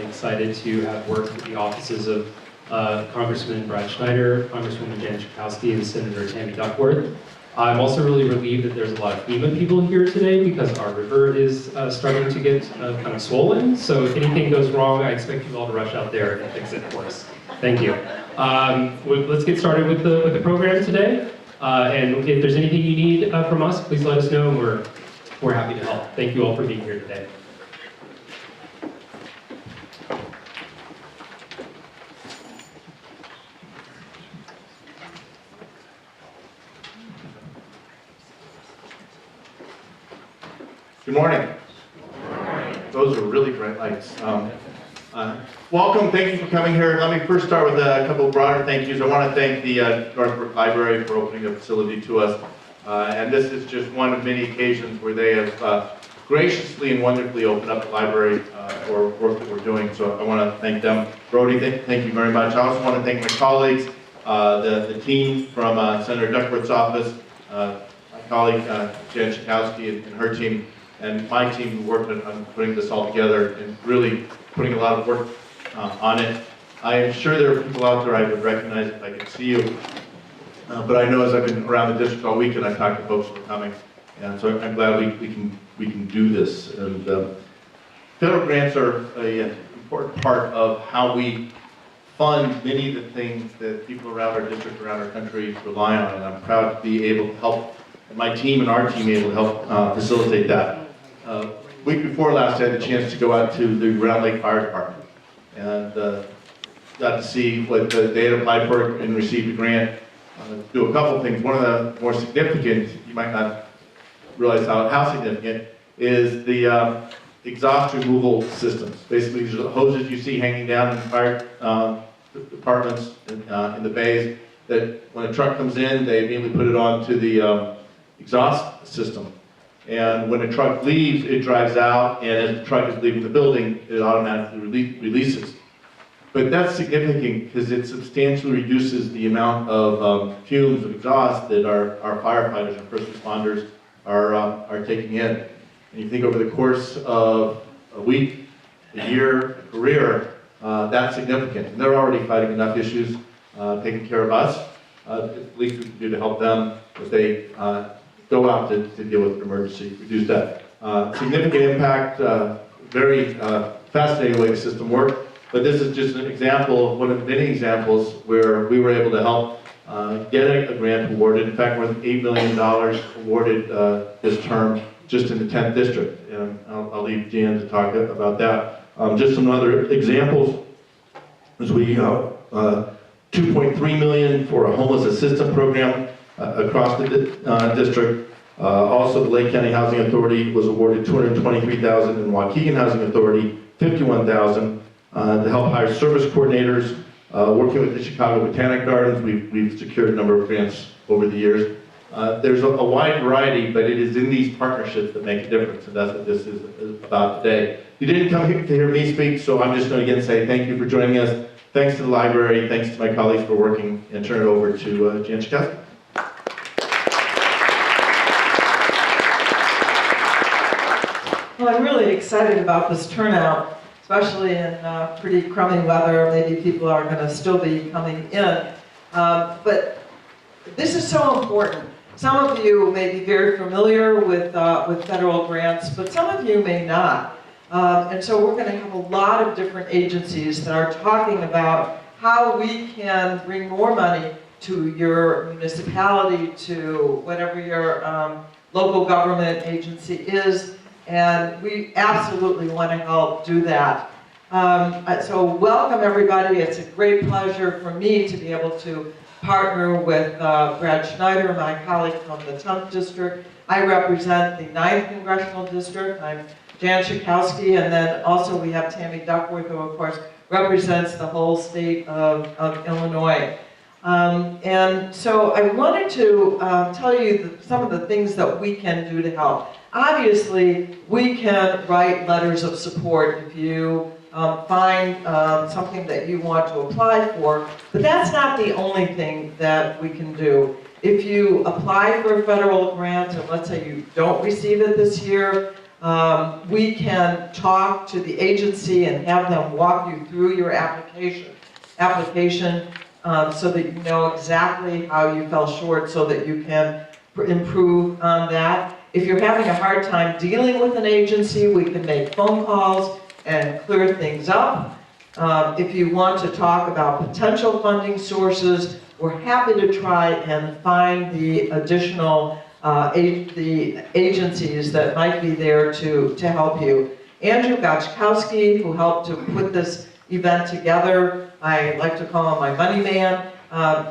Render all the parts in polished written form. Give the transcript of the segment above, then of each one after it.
excited to have worked with the offices of Congressman Brad Schneider, Congresswoman Schakowsky, and Senator Tammy Duckworth. I'm also really relieved that there's a lot of FEMA people here today because our river is starting to get kind of swollen. So if anything goes wrong, I expect you all to rush out there and fix it for us. Thank you. Let's get started with the program today. And if there's anything you need from us, please let us know, and we're happy to help. Thank you all for being here today. Good morning. Those are really bright lights. Welcome, thank you for coming here. Let me first start with a couple of broader thank yous. I want to thank the Northbrook Library for opening the facility to us. And this is just one of many occasions where they have graciously and wonderfully opened up the library for work that we're doing. So I want to thank them. Brody, thank you very much. I also want to thank my colleagues, the team from Senator Duckworth's office, my colleague Jen Schakowsky and her team, and my team who worked on putting this all together and really putting a lot of work on it. I am sure there are people out there I would recognize if I could see you, but I know as I've been around the district all weekend, I've talked to folks who are coming, and so I'm glad we can do this. And federal grants are an important part of how we fund many of the things that people around our district, around our country rely on, and I'm proud to be able to help, and my team and our team able to help facilitate that. Week before last, I had the chance to go out to the Round Lake Fire Department and got to see what they had applied for and received a grant. Do a couple things. One of the more significant, you might not realize how significant, is the exhaust removal systems. Basically, these are the hoses you see hanging down in fire departments in the bays, that when a truck comes in, they immediately put it onto the exhaust system. And when a truck leaves, it drives out, and as the truck is leaving the building, it automatically releases. But that's significant because it substantially reduces the amount of fumes of exhaust that our firefighters and first responders are taking in. And you think over the course of a week, a year, a career, that's significant. And they're already fighting enough issues, taking care of us. The least we can do to help them as they go out to deal with an emergency, reduce that. Significant impact, very fascinating way the system works. But this is just an example of one of many examples where we were able to help get a grant awarded. In fact, more than $8 million awarded this term just in the 10th district. And I'll leave Jan to talk about that. Just some other examples is we $2.3 million for a homeless assistance program across the district. Also, the Lake County Housing Authority was awarded $223,000, and Waukegan Housing Authority $51,000 to help hire service coordinators. Working with the Chicago Botanic Gardens, we've secured a number of grants over the years. There's a wide variety, but it is in these partnerships that make a difference, and that's what this is about today. You didn't come here to hear me speak, so I'm just going to again say thank you for joining us. Thanks to the library, thanks to my colleagues for working, and turn it over to Jan Schakowsky. Well, I'm really excited about this turnout, especially in pretty crummy weather. Maybe people are going to still be coming in. But this is so important. Some of you may be very familiar with federal grants, but some of you may not. And so we're going to have a lot of different agencies that are talking about how we can bring more money to your municipality, to whatever your local government agency is. And we absolutely want to help do that. So welcome everybody. It's a great pleasure for me to be able to partner with Brad Schneider, my colleague from the 10th District. I represent the 9th Congressional District. I'm Jan Schakowsky, and then also we have Tammy Duckworth, who of course represents the whole state of Illinois. And so I wanted to tell you some of the things that we can do to help. Obviously, we can write letters of support if you find something that you want to apply for, but that's not the only thing that we can do. If you apply for a federal grant, and let's say you don't receive it this year, we can talk to the agency and have them walk you through your application so that you know exactly how you fell short so that you can improve on that. If you're having a hard time dealing with an agency, we can make phone calls and clear things up. If you want to talk about potential funding sources, we're happy to try and find the additional the agencies that might be there to help you. Andrew Schakowsky, who helped to put this event together, I like to call him my money man.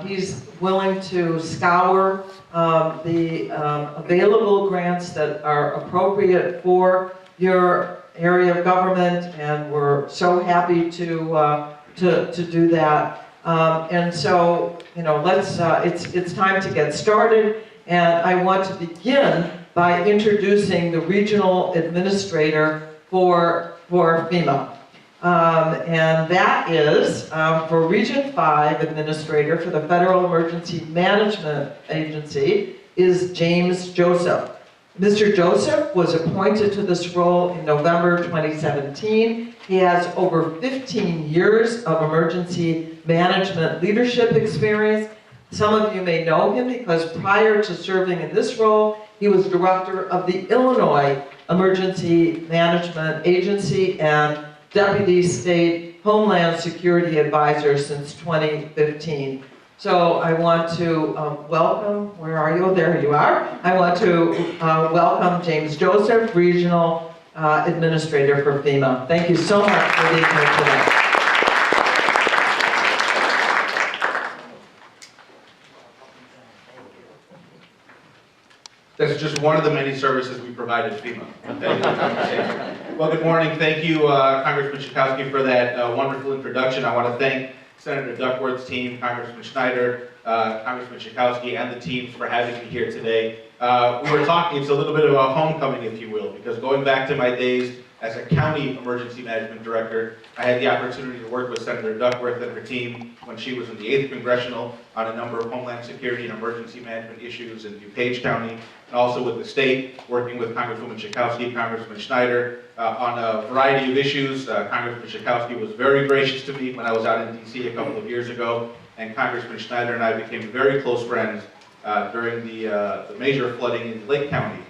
He's willing to scour the available grants that are appropriate for your area of government, and we're so happy to do that. And so, you know, it's time to get started. And I want to begin by introducing the regional administrator for FEMA. And that is, for Region 5 administrator for the Federal Emergency Management Agency is James Joseph. Mr. Joseph was appointed to this role in November 2017. He has over 15 years of emergency management leadership experience. Some of you may know him because prior to serving in this role, he was director of the Illinois Emergency Management Agency and Deputy State Homeland Security Advisor since 2015. So I want to welcome, where are you? There you are. I want to welcome James Joseph, Regional Administrator for FEMA. Thank you so much for being here today. That's just one of the many services we provide at FEMA. Well, good morning. Thank you, Congressman Schakowsky, for that wonderful introduction. I want to thank Senator Duckworth's team, Congressman Schneider, Congressman Schakowsky, and the teams for having me here today. We were talking, it's a little bit of a homecoming, if you will, because going back to my days as a county emergency management director, I had the opportunity to work with Senator Duckworth and her team when she was in the 8th Congressional on a number of Homeland Security and emergency management issues in DuPage County, and also with the state, working with Congresswoman Schakowsky, Congressman Schneider, on a variety of issues. Congressman Schakowsky was very gracious to me when I was out in DC a couple of years ago, and Congressman Schneider and I became very close friends during the major flooding in Lake County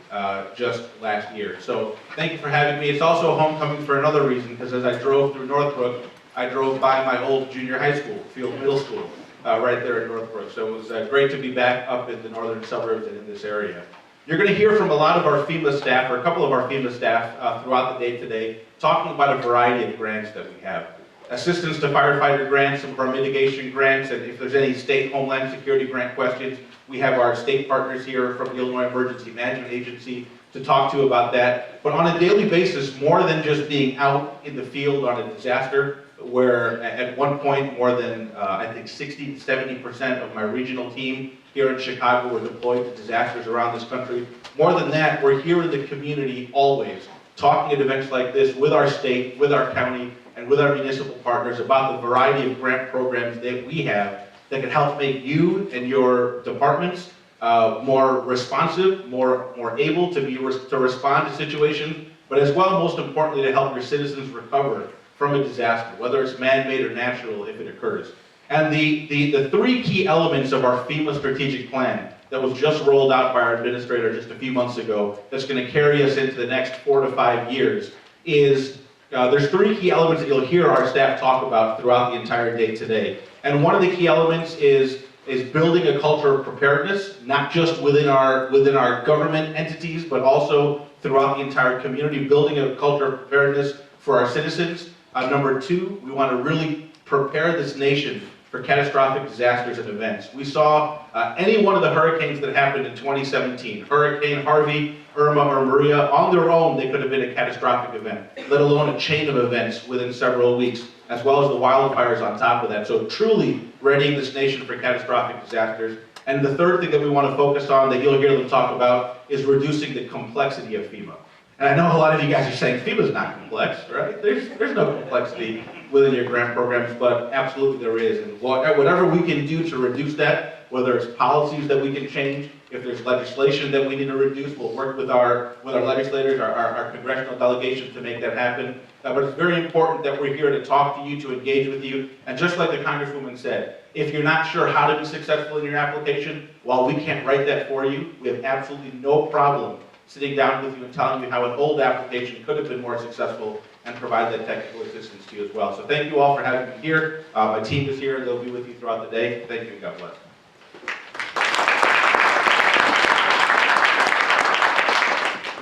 just last year. So thank you for having me. It's also a homecoming for another reason, because as I drove through Northbrook, I drove by my old junior high school, Field Middle School, right there in Northbrook. So it was great to be back up in the northern suburbs and in this area. You're going to hear from a lot of our FEMA staff, or a couple of our FEMA staff throughout the day today, talking about a variety of grants that we have. Assistance to firefighter grants, some of our mitigation grants, and if there's any state Homeland Security grant questions, we have our state partners here from the Illinois Emergency Management Agency to talk to about that. But on a daily basis, more than just being out in the field on a disaster, where at one point more than I think 60 to 70% of my regional team here in Chicago were deployed to disasters around this country. More than that, we're here in the community always, talking at events like this with our state, with our county, and with our municipal partners about the variety of grant programs that we have that can help make you and your departments more responsive, more able to respond to situations, but as well, most importantly, to help your citizens recover from a disaster, whether it's man-made or natural if it occurs. And the three key elements of our FEMA strategic plan that was just rolled out by our administrator just a few months ago, that's going to carry us into the next 4 to 5 years, is there's three key elements that you'll hear our staff talk about throughout the entire day today. And one of the key elements is building a culture of preparedness, not just within our government entities, but also throughout the entire community, building a culture of preparedness for our citizens. Number two, we want to really prepare this nation for catastrophic disasters and events. We saw any one of the hurricanes that happened in 2017, Hurricane Harvey, Irma, or Maria, on their own, they could have been a catastrophic event, let alone a chain of events within several weeks, as well as the wildfires on top of that. So truly readying this nation for catastrophic disasters. And the third thing that we want to focus on that you'll hear them talk about is reducing the complexity of FEMA. And I know a lot of you guys are saying FEMA's not complex, right? There's no complexity within your grant programs, but absolutely there is. And whatever we can do to reduce that, whether it's policies that we can change, if there's legislation that we need to reduce, we'll work with our legislators, our congressional delegation to make that happen. But it's very important that we're here to talk to you, to engage with you. And just like the Congresswoman said, if you're not sure how to be successful in your application, while we can't write that for you, we have absolutely no problem sitting down with you and telling you how an old application could have been more successful and provide that technical assistance to you as well. So thank you all for having me here. My team is here. They'll be with you throughout the day. Thank you and God bless.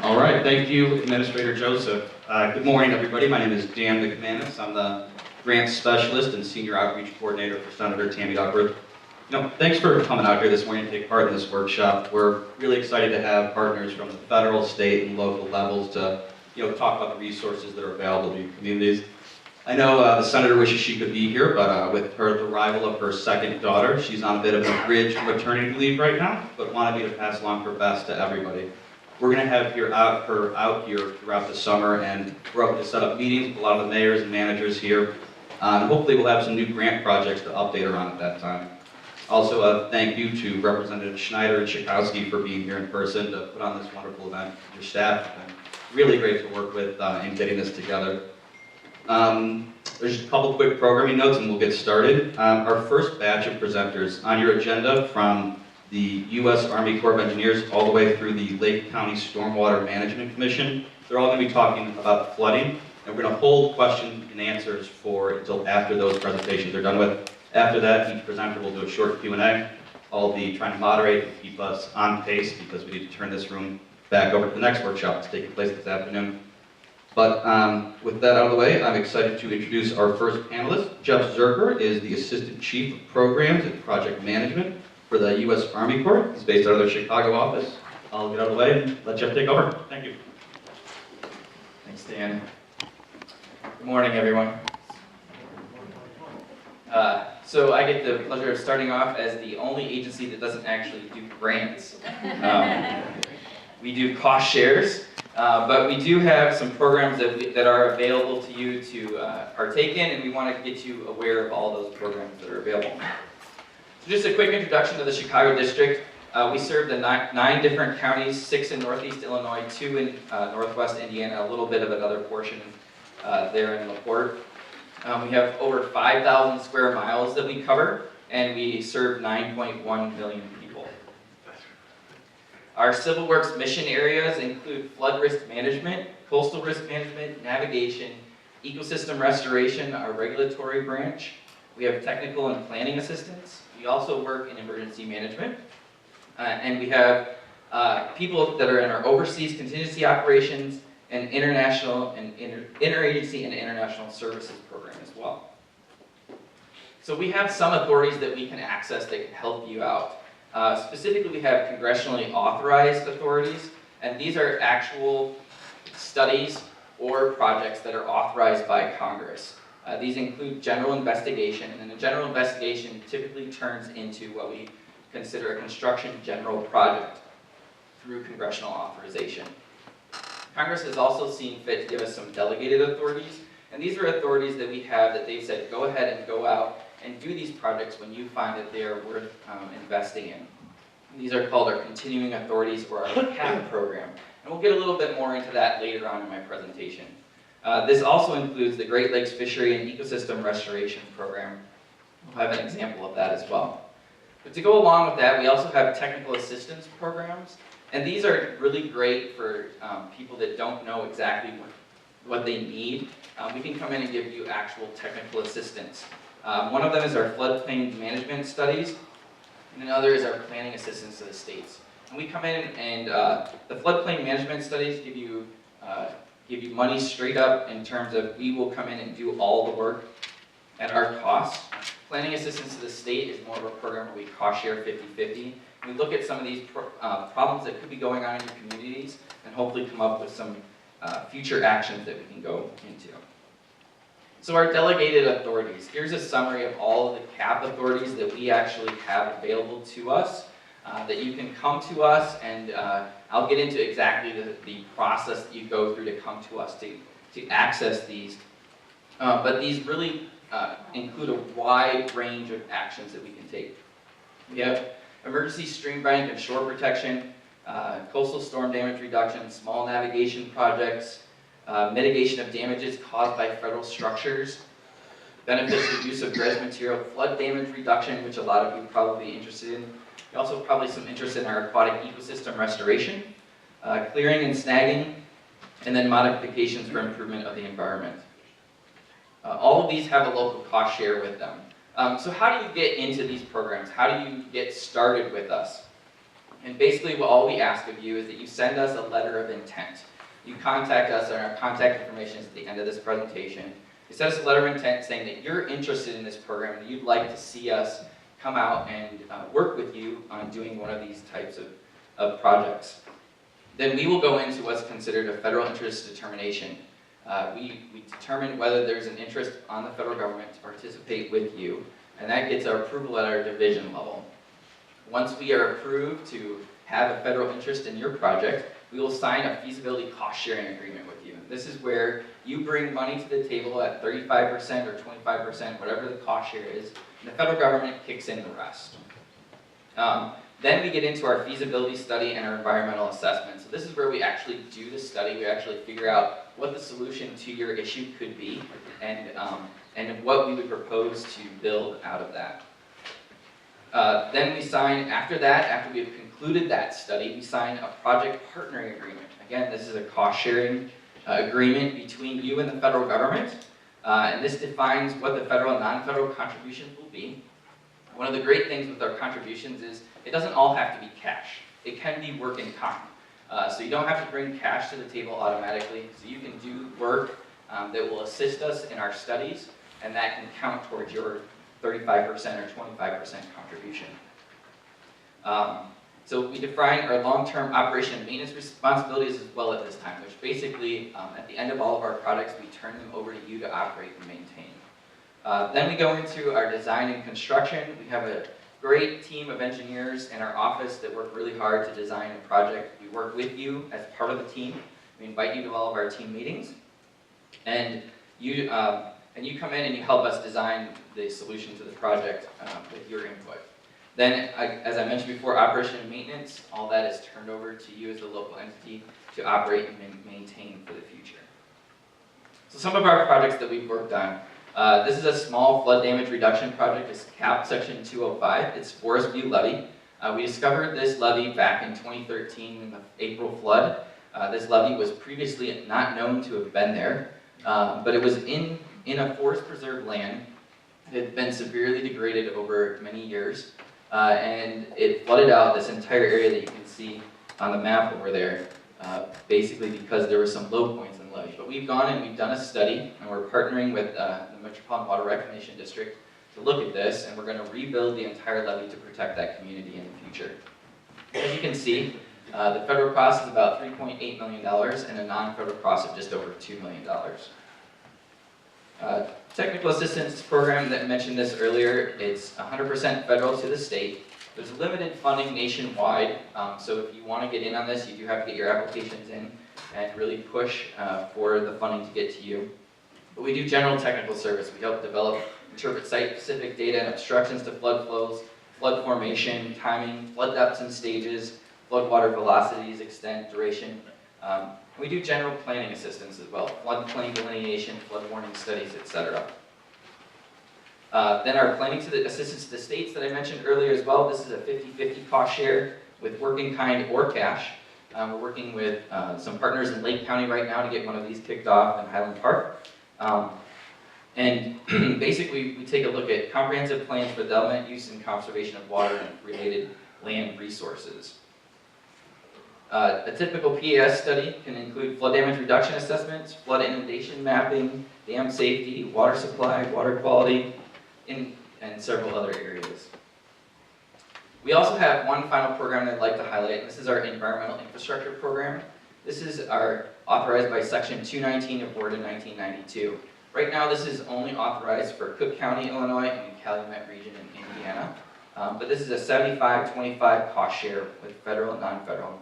All right, thank you, Administrator Joseph. Good morning, everybody. My name is Dan McManus. I'm the Grants Specialist and Senior Outreach Coordinator for Senator Tammy Duckworth. Thanks for coming out here this morning to take part in this workshop. We're really excited to have partners from the federal, state, and local levels to talk about the resources that are available to your communities. I know the Senator wishes she could be here, but with the arrival of her second daughter, she's on a bit of a bridge from maternity leave right now, but wanted me to pass along her best to everybody. We're going to have her out here throughout the summer, and we're hoping to set up meetings with a lot of the mayors and managers here. Hopefully we'll have some new grant projects to update her on at that time. Also, thank you to Representative Schneider and Schakowsky for being here in person to put on this wonderful event. Your staff have been really great to work with in getting this together. There's just a couple quick programming notes and we'll get started. Our first batch of presenters on your agenda from the U.S. Army Corps of Engineers all the way through the Lake County Stormwater Management Commission. They're all going to be talking about flooding, and we're going to hold questions and answers until after those presentations are done with. After that, each presenter will do a short Q&A. I'll be trying to moderate and keep us on pace because we need to turn this room back over to the next workshop that's taking place this afternoon. But with that out of the way, I'm excited to introduce our first panelist. Jeff Zerker is the Assistant Chief of Programs and Project Management for the U.S. Army Corps. He's based out of their Chicago office. I'll get out of the way and let Jeff take over. Thank you. Thanks, Dan. Good morning, everyone. So I get the pleasure of starting off as the only agency that doesn't actually do grants. We do cost shares, but we do have some programs that are available to you to partake in, and we want to get you aware of all those programs that are available. So just a quick introduction to the Chicago District. We serve the nine different counties, 6 in Northeast Illinois, 2 in Northwest Indiana, a little bit of another portion there in LaPorte. We have over 5,000 square miles that we cover, and we serve 9.1 million people. Our Civil Works mission areas include flood risk management, coastal risk management, navigation, ecosystem restoration, our regulatory branch. We have technical and planning assistance. We also work in emergency management. And we have people that are in our overseas contingency operations and international and interagency and international services program as well. So we have some authorities that we can access that can help you out. Specifically, we have congressionally authorized authorities, and these are actual studies or projects that are authorized by Congress. These include general investigation, and a general investigation typically turns into what we consider a construction general project through congressional authorization. Congress has also seen fit to give us some delegated authorities, and these are authorities that we have that they've said go ahead and go out and do these projects when you find that they are worth investing in. And these are called our continuing authorities or our CAP program, and we'll get a little bit more into that later on in my presentation. This also includes the Great Lakes Fishery and Ecosystem Restoration Program. We'll have an example of that as well. But to go along with that, we also have technical assistance programs, and these are really great for people that don't know exactly what they need. We can come in and give you actual technical assistance. One of them is our floodplain management studies, and another is our planning assistance to the states. And we come in and the floodplain management studies give you money straight up in terms of we will come in and do all the work at our cost. Planning assistance to the state is more of a program where we cost share 50-50. We look at some of these problems that could be going on in your communities and hopefully come up with some future actions that we can go into. So our delegated authorities. Here's a summary of all of the CAP authorities that we actually have available to us, that you can come to us and I'll get into exactly the process that you go through to come to us to access these. But these really include a wide range of actions that we can take. We have emergency stream bank and shore protection, coastal storm damage reduction, small navigation projects, mitigation of damages caused by federal structures, benefits of use of dredge material, flood damage reduction, which a lot of you probably be interested in. Also probably some interest in our aquatic ecosystem restoration, clearing and snagging, and then modifications for improvement of the environment. All of these have a local cost share with them. So how do you get into these programs? How do you get started with us? And basically all we ask of you is that you send us a letter of intent. You contact us, and our contact information is at the end of this presentation. You send us a letter of intent saying that you're interested in this program and you'd like to see us come out and work with you on doing one of these types of projects. Then we will go into what's considered a federal interest determination. We determine whether there's an interest on the federal government to participate with you, and that gets our approval at our division level. Once we are approved to have a federal interest in your project, we will sign a feasibility cost sharing agreement with you. This is where you bring money to the table at 35% or 25%, whatever the cost share is, and the federal government kicks in the rest. Then we get into our feasibility study and our environmental assessment. So this is where we actually do the study. We actually figure out what the solution to your issue could be, and what we would propose to build out of that. Then we sign, after we have concluded that study, we sign a project partnering agreement. Again, this is a cost-sharing agreement between you and the federal government, and this defines what the federal and non-federal contributions will be. One of the great things with our contributions is it doesn't all have to be cash. It can be work in kind. So you don't have to bring cash to the table automatically, so you can do work that will assist us in our studies, and that can count towards your 35% or 25% contribution. So we define our long-term operation and maintenance responsibilities as well at this time, which basically, at the end of all of our projects, we turn them over to you to operate and maintain. Then we go into our design and construction. We have a great team of engineers in our office that work really hard to design a project. We work with you as part of the team. We invite you to all of our team meetings, and you come in and you help us design the solution to the project with your input. Then, as I mentioned before, operation and maintenance, all that is turned over to you as the local entity to operate and maintain for the future. So some of our projects that we've worked on. This is a small flood damage reduction project. It's CAP Section 205. It's Forest View Levee. We discovered this levee back in 2013 in the April flood. This levee was previously not known to have been there, but it was in a forest preserve land. It had been severely degraded over many years, and it flooded out this entire area that you can see on the map over there, basically because there were some low points in the levee. But we've gone and we've done a study, and we're partnering with the Metropolitan Water Reclamation District to look at this, and we're going to rebuild the entire levee to protect that community in the future. As you can see, the federal cost is about $3.8 million, and a non-federal cost of just over $2 million. Technical assistance program that mentioned this earlier, it's 100% federal to the state. There's limited funding nationwide, so if you want to get in on this, you do have to get your applications in and really push for the funding to get to you. But we do general technical service. We help develop, interpret site-specific data and obstructions to flood flows, flood formation, timing, flood depths and stages, flood water velocities, extent, duration. We do general planning assistance as well, floodplain delineation, flood warning studies, etc. Then our planning assistance to the states that I mentioned earlier as well. This is a 50-50 cost share with work in kind or cash. We're working with some partners in Lake County right now to get one of these kicked off in Highland Park. And basically, we take a look at comprehensive plans for development, use, and conservation of water and related land resources. A typical PAS study can include flood damage reduction assessments, flood inundation mapping, dam safety, water supply, water quality, and several other areas. We also have one final program that I'd like to highlight, and this is our environmental infrastructure program. This is authorized by Section 219 of WRDA 1992. Right now, this is only authorized for Cook County, Illinois, and the Calumet region in Indiana. But this is a 75-25 cost share with federal and non-federal.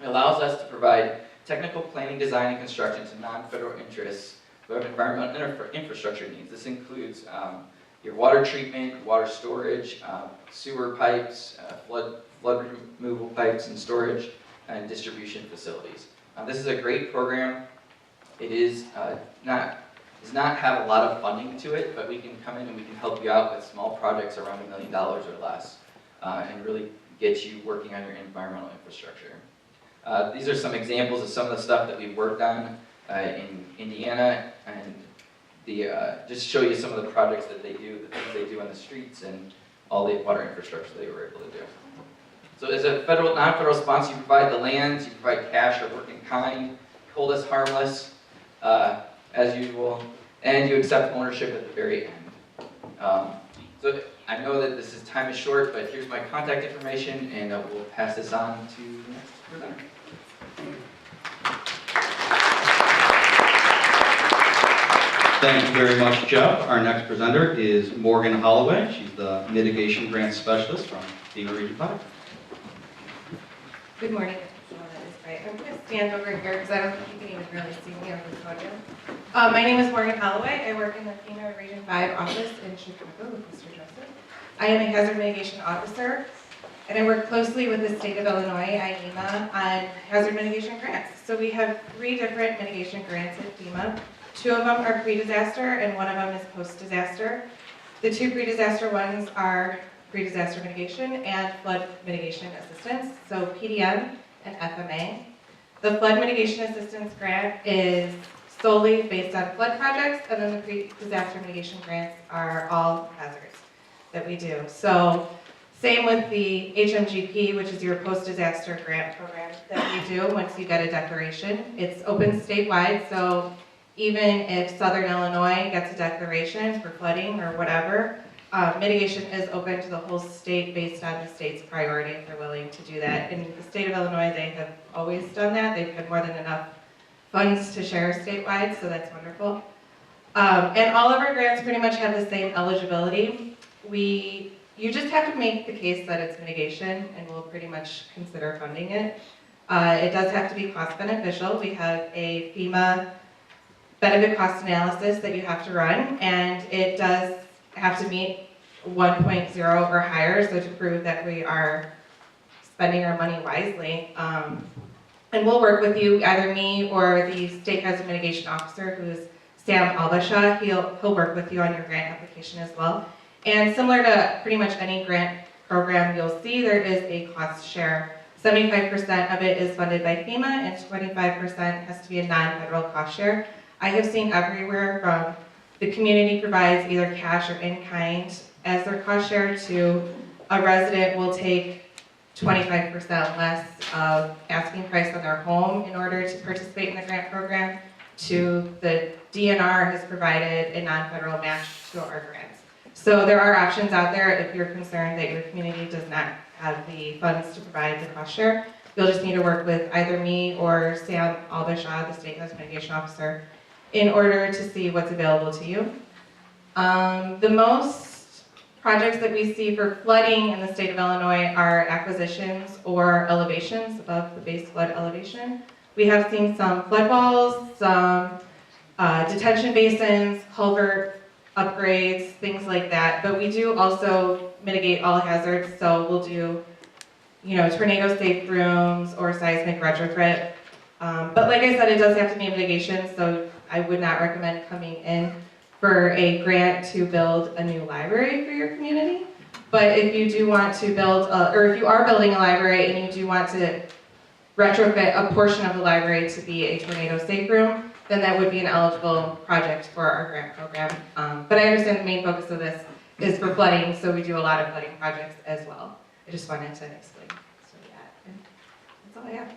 It allows us to provide technical planning, design, and construction to non-federal interests who have environmental infrastructure needs. This includes your water treatment, water storage, sewer pipes, flood removal pipes and storage, and distribution facilities. This is a great program. It does not have a lot of funding to it, but we can come in and we can help you out with small projects around $1 million or less, and really get you working on your environmental infrastructure. These are some examples of some of the stuff that we've worked on in Indiana, and just show you some of the projects that they do, the things they do on the streets, and all the water infrastructure they were able to do. So as a federal, non-federal sponsor, you provide the lands, you provide cash or work in kind, hold us harmless, as usual, and you accept ownership at the very end. So I know that time is short, but here's my contact information, and we'll pass this on to the next presenter. Thank you very much, Jeff. Our next presenter is Morgan Holloway. She's the Mitigation Grant Specialist from FEMA Region 5. Good morning. That is great. I'm going to stand over here because I don't think you can even really see me over the podium. My name is Morgan Holloway. I work in the FEMA Region 5 office in Chicago with Mr. Joseph. I am a hazard mitigation officer, and I work closely with the state of Illinois, IEMA, on hazard mitigation grants. So we have 3 different mitigation grants at FEMA. 2 of them are pre-disaster, and 1 of them is post-disaster. The 2 pre-disaster ones are pre-disaster mitigation and flood mitigation assistance, so PDM and FMA. The flood mitigation assistance grant is solely based on flood projects, and then the pre-disaster mitigation grants are all hazards that we do. So same with the HMGP, which is your post-disaster grant program that we do once you get a declaration. It's open statewide, so even if Southern Illinois gets a declaration for flooding or whatever, mitigation is open to the whole state based on the state's priority if they're willing to do that. In the state of Illinois, they have always done that. They've had more than enough funds to share statewide, so that's wonderful. And all of our grants pretty much have the same eligibility. You just have to make the case that it's mitigation, and we'll pretty much consider funding it. It does have to be cost beneficial. We have a FEMA benefit cost analysis that you have to run, and it does have to meet 1.0 or higher, so to prove that we are spending our money wisely. And we'll work with you, either me or the state hazard mitigation officer, who's Sam Albasha. He'll work with you on your grant application as well. And similar to pretty much any grant program you'll see, there is a cost share. 75% of it is funded by FEMA, and 25% has to be a non-federal cost share. I have seen everywhere from the community provides either cash or in-kind as their cost share to a resident will take 25% less of asking price on their home in order to participate in the grant program, to the DNR has provided a non-federal match to our grants. So there are options out there if you're concerned that your community does not have the funds to provide the cost share. You'll just need to work with either me or Sam Albasha, the state hazard mitigation officer, in order to see what's available to you. The most projects that we see for flooding in the state of Illinois are acquisitions or elevations above the base flood elevation. We have seen some flood walls, some detention basins, culvert upgrades, things like that. But we do also mitigate all hazards, so we'll do, tornado safe rooms or seismic retrofit. But like I said, it does have to be a mitigation, so I would not recommend coming in for a grant to build a new library for your community. But if you do want to build, or if you are building a library and you do want to retrofit a portion of the library to be a tornado safe room, then that would be an eligible project for our grant program. But I understand the main focus of this is for flooding, so we do a lot of flooding projects as well. I just wanted to explain. So yeah, and that's all I have.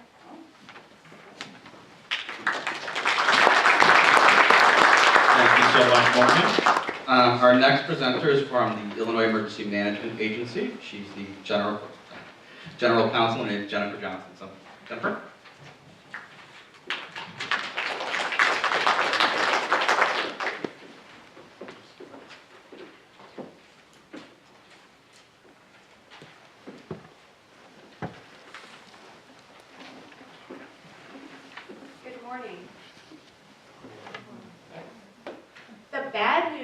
Thank you so much, Morgan. Our next presenter is from the Illinois Emergency Management Agency. She's the General Counsel, and Jennifer Johnson. So, Jennifer?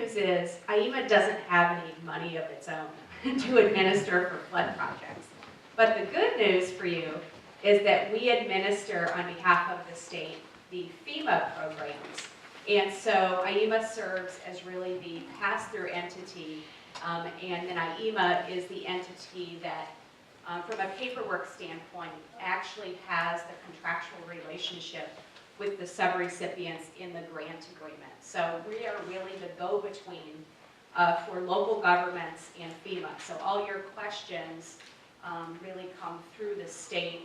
news is IEMA doesn't have any money of its own to administer for flood projects. But the good news for you is that we administer on behalf of the state the FEMA programs. And so IEMA serves as really the pass-through entity, and then IEMA is the entity that, from a paperwork standpoint, actually has the contractual relationship with the subrecipients in the grant agreement. So we are really the go-between for local governments and FEMA. So all your questions really come through the state.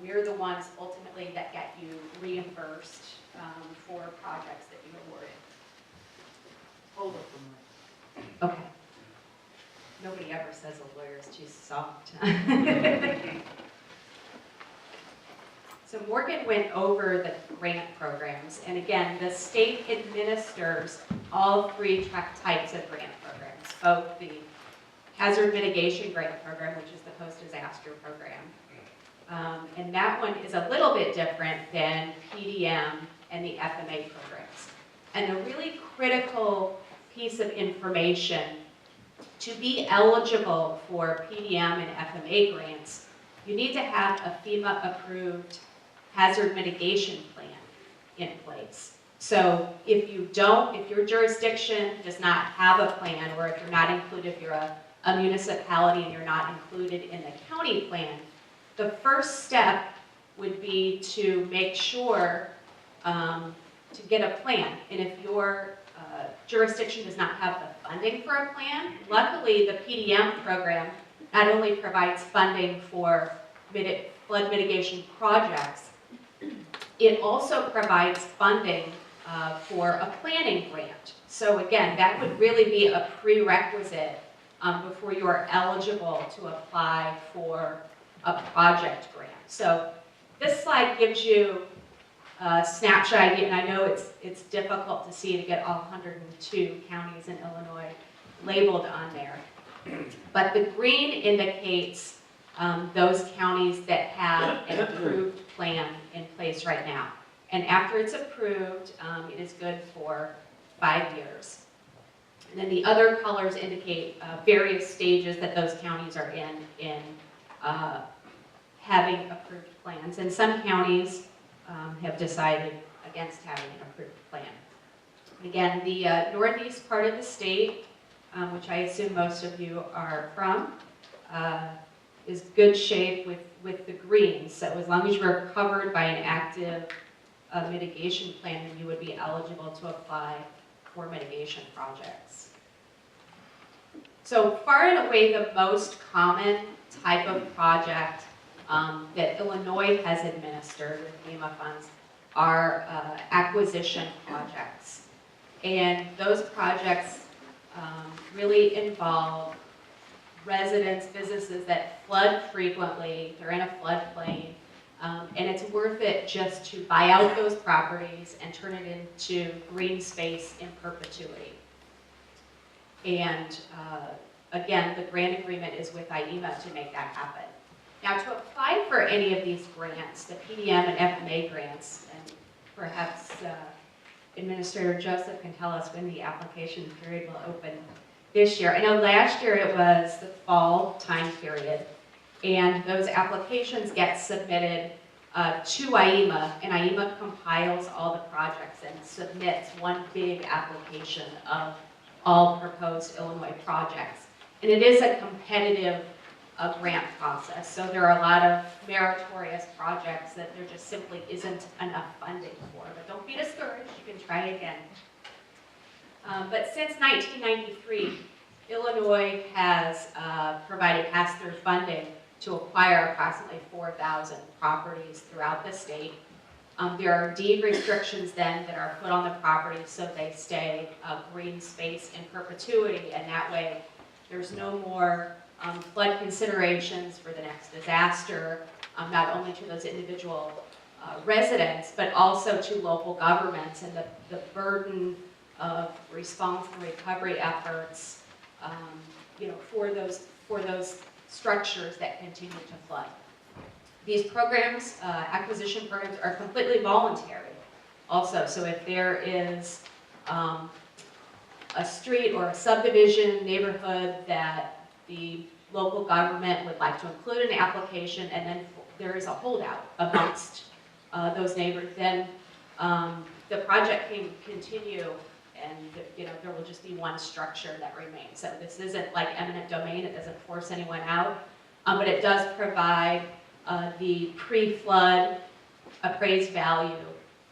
We're the ones ultimately that get you reimbursed for projects that you awarded. Hold up a minute. Okay. Nobody ever says a lawyer's too soft. So Morgan went over the grant programs, and again, the state administers all three types of grant programs, both the hazard mitigation grant program, which is the post-disaster program, and that one is a little bit different than PDM and the FMA programs. And the really critical piece of information to be eligible for PDM and FMA grants, you need to have a FEMA-approved hazard mitigation plan in place. So if you don't, if your jurisdiction does not have a plan, or if you're not included, if you're a municipality and you're not included in the county plan, the first step would be to make sure to get a plan. And if your jurisdiction does not have the funding for a plan, luckily the PDM program not only provides funding for flood mitigation projects, it also provides funding for a planning grant. So again, that would really be a prerequisite before you are eligible to apply for a project grant. So this slide gives you a snapshot, and I know it's difficult to see to get all 102 counties in Illinois labeled on there. But the green indicates those counties that have an approved plan in place right now. And after it's approved, it is good for 5 years. And then the other colors indicate various stages that those counties are in having approved plans. And some counties have decided against having an approved plan. Again, the northeast part of the state, which I assume most of you are from, is good shape with the greens. So as long as you're covered by an active mitigation plan, then you would be eligible to apply for mitigation projects. So far and away the most common type of project that Illinois has administered with FEMA funds are acquisition projects. And those projects really involve residents, businesses that flood frequently, they're in a floodplain, and it's worth it just to buy out those properties and turn it into green space in perpetuity. And again, the grant agreement is with IEMA to make that happen. Now, to apply for any of these grants, the PDM and FMA grants, and perhaps Administrator Joseph can tell us when the application period will open this year. I know last year it was the fall time period, and those applications get submitted to IEMA, and IEMA compiles all the projects and submits one big application of all proposed Illinois projects. And it is a competitive grant process, so there are a lot of meritorious projects that there just simply isn't enough funding for. But don't be discouraged, you can try again. But since 1993, Illinois has provided pass-through funding to acquire approximately 4,000 properties throughout the state. There are deed restrictions then that are put on the properties so they stay green space in perpetuity, and that way there's no more flood considerations for the next disaster, not only to those individual residents, but also to local governments, and the burden of response and recovery efforts for those structures that continue to flood. These programs, acquisition programs, are completely voluntary also. So if there is a a street or a subdivision neighborhood that the local government would like to include in the application, and then there is a holdout amongst those neighbors, then the project can continue, and there will just be one structure that remains. So this isn't like eminent domain, it doesn't force anyone out, but it does provide the pre-flood appraised value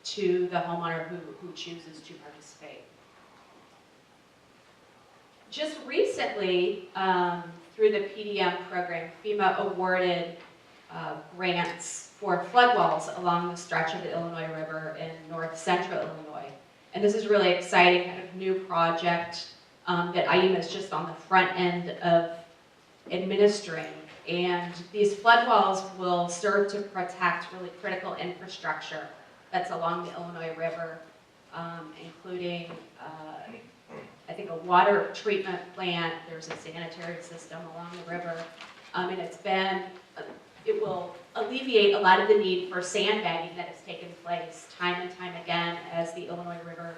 to the homeowner who chooses to participate. Just recently, through the PDM program, FEMA awarded grants for flood walls along the stretch of the Illinois River in north central Illinois. And this is really exciting, kind of new project that IEMA is just on the front end of administering. And these flood walls will serve to protect really critical infrastructure that's along the Illinois River, including I think a water treatment plant, there's a sanitary system along the river, and it will alleviate a lot of the need for sandbagging that has taken place time and time again as the Illinois River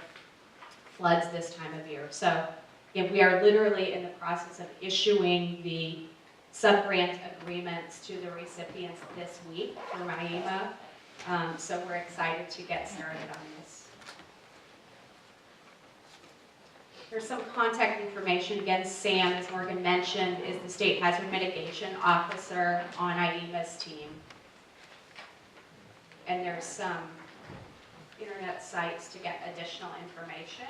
floods this time of year. So we are literally in the process of issuing the sub-grant agreements to the recipients this week through IEMA, so we're excited to get started on this. There's some contact information. Again, Sam, as Morgan mentioned, is the State Hazard Mitigation Officer on IEMA's team. And there's some internet sites to get additional information.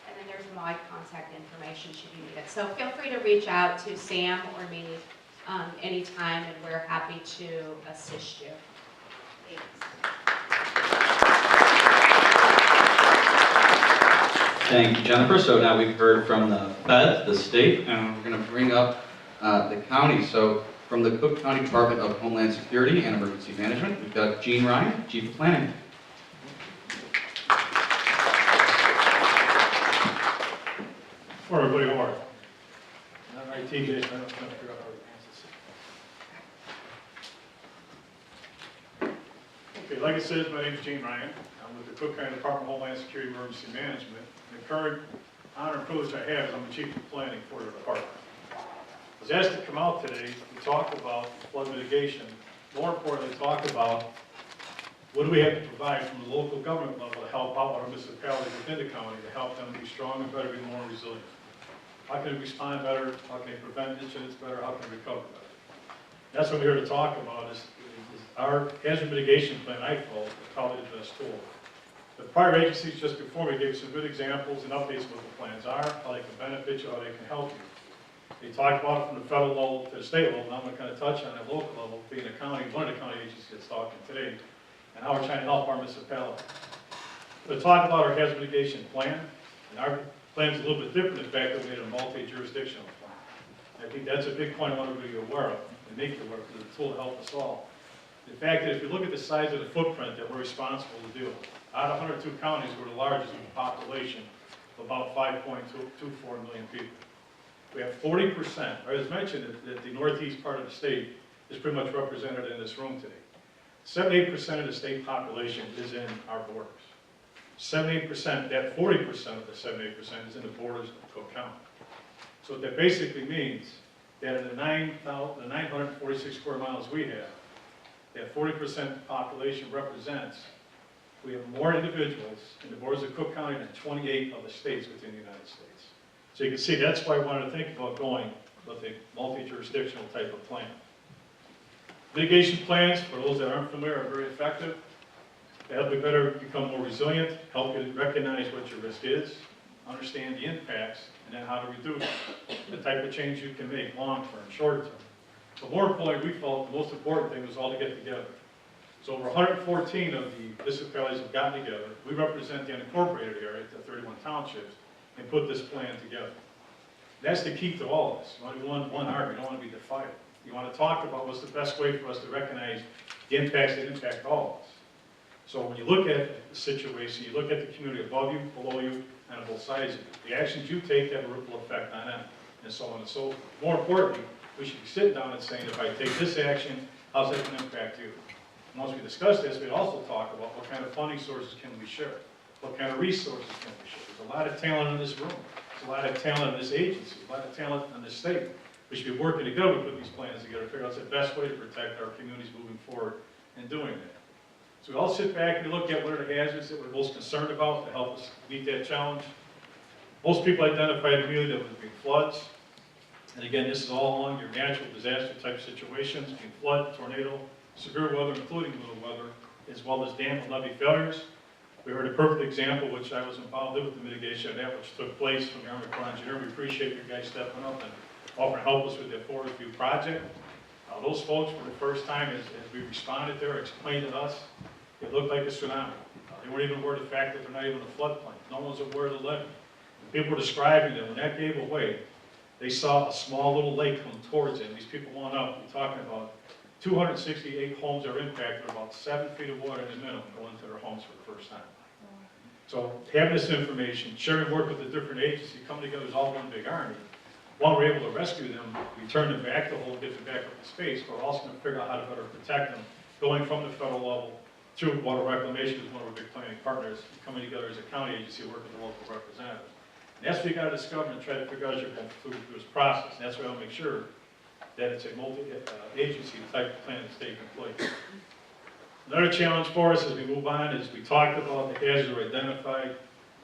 And then there's my contact information should you need it. So feel free to reach out to Sam or me anytime, and we're happy to assist you. Thanks. Thank you, Jennifer. So now we've heard from the feds, the state, and we're going to bring up the county. So from the Cook County Department of Homeland Security and Emergency Management, we've got Gene Ryan, Chief of Planning. Or everybody, how are you? All right, TJ, I don't know if I'm trying to figure out how to answer this. Okay, like it says, my name is Gene Ryan. I'm with the Cook County Department of Homeland Security and Emergency Management. The current honor and privilege I have is I'm the Chief of Planning for the department. I was asked to come out today to talk about flood mitigation. More importantly, talk about what do we have to provide from the local government level to help out our municipalities within the county to help them be stronger, better, be more resilient. How can they respond better? How can they prevent incidents better? How can they recover better? That's what we're here to talk about is our hazard mitigation plan, I feel, is probably the best tool. The prior agencies just before me gave some good examples and updates of what the plans are, how they can benefit you, how they can help you. They talked about it from the federal level to the state level, and I'm going to kind of touch on the local level, being a county, one of the county agencies that's talking today, and how we're trying to help our municipality. We'll talk about our hazard mitigation plan, and our plan is a little bit different in the fact that we had a multi-jurisdictional plan. I think that's a big point I want everybody to be aware of, and make it aware, because it's a tool to help us all. The fact that if you look at the size of the footprint that we're responsible to do, out of 102 counties, we're the largest in population of about 5.24 million people. We have 40%, or as mentioned, that the northeast part of the state is pretty much represented in this room today. 78% of the state population is in our borders. 78%, that 40% of the 78% is in the borders of Cook County. So what that basically means that in the 946 square miles we have, that 40% population represents, we have more individuals in the borders of Cook County than 28 of the states within the United States. So you can see that's why I wanted to think about going with a multi-jurisdictional type of plan. Mitigation plans, for those that aren't familiar, are very effective. They help you better become more resilient, help you recognize what your risk is, understand the impacts, and then how to reduce the type of change you can make long-term, short-term. But more importantly, we felt the most important thing was all to get together. So over 114 of the municipalities have gotten together. We represent the unincorporated area, the 31 townships, and put this plan together. That's the key to all of this. You want to be one heart, you don't want to be divided. You want to talk about what's the best way for us to recognize the impacts that impact all of us. So when you look at the situation, you look at the community above you, below you, and on both sides of you. The actions you take have a ripple effect on them, and so on and so forth. More importantly, we should be sitting down and saying, if I take this action, how's that going to impact you? And once we discuss this, we'd also talk about what kind of funding sources can we share. What kind of resources can we share? There's a lot of talent in this room. There's a lot of talent in this agency, a lot of talent in this state. We should be working together to put these plans together, figure out the best way to protect our communities moving forward in doing that. So we all sit back and look at what are the hazards that we're most concerned about to help us meet that challenge. Most people identified immediately that would be floods. And again, this is all along your natural disaster type situations, being flood, tornado, severe weather, including little weather, as well as dam and levee failures. We heard a perfect example, which I was involved in with the mitigation of that, which took place from the Army Corps of Engineers. We appreciate you guys stepping up and offering to help us with the Forest View project. Those folks, for the first time, as we responded there, explained to us, it looked like a tsunami. They weren't even aware of the fact that they're not even a floodplain. No one's aware of the levee. People were describing that when that gave away, they saw a small little lake come towards it. And these people went up, we're talking about 268 homes are impacted, about 7 feet of water in the minimum going into their homes for the first time. So having this information, sharing work with the different agencies, coming together as all one big army. One, we're able to rescue them, return them back to the hole, get them back up to space, but we're also going to figure out how to better protect them, going from the federal level through Water Reclamation is one of our big planning partners, coming together as a county agency, working with the local representatives. And that's what you got to discover and try to figure out as you're going through this process. And that's why I'll make sure that it's a multi-agency type of plan that's taking place. Another challenge for us as we move on is we talked about the hazards that were identified.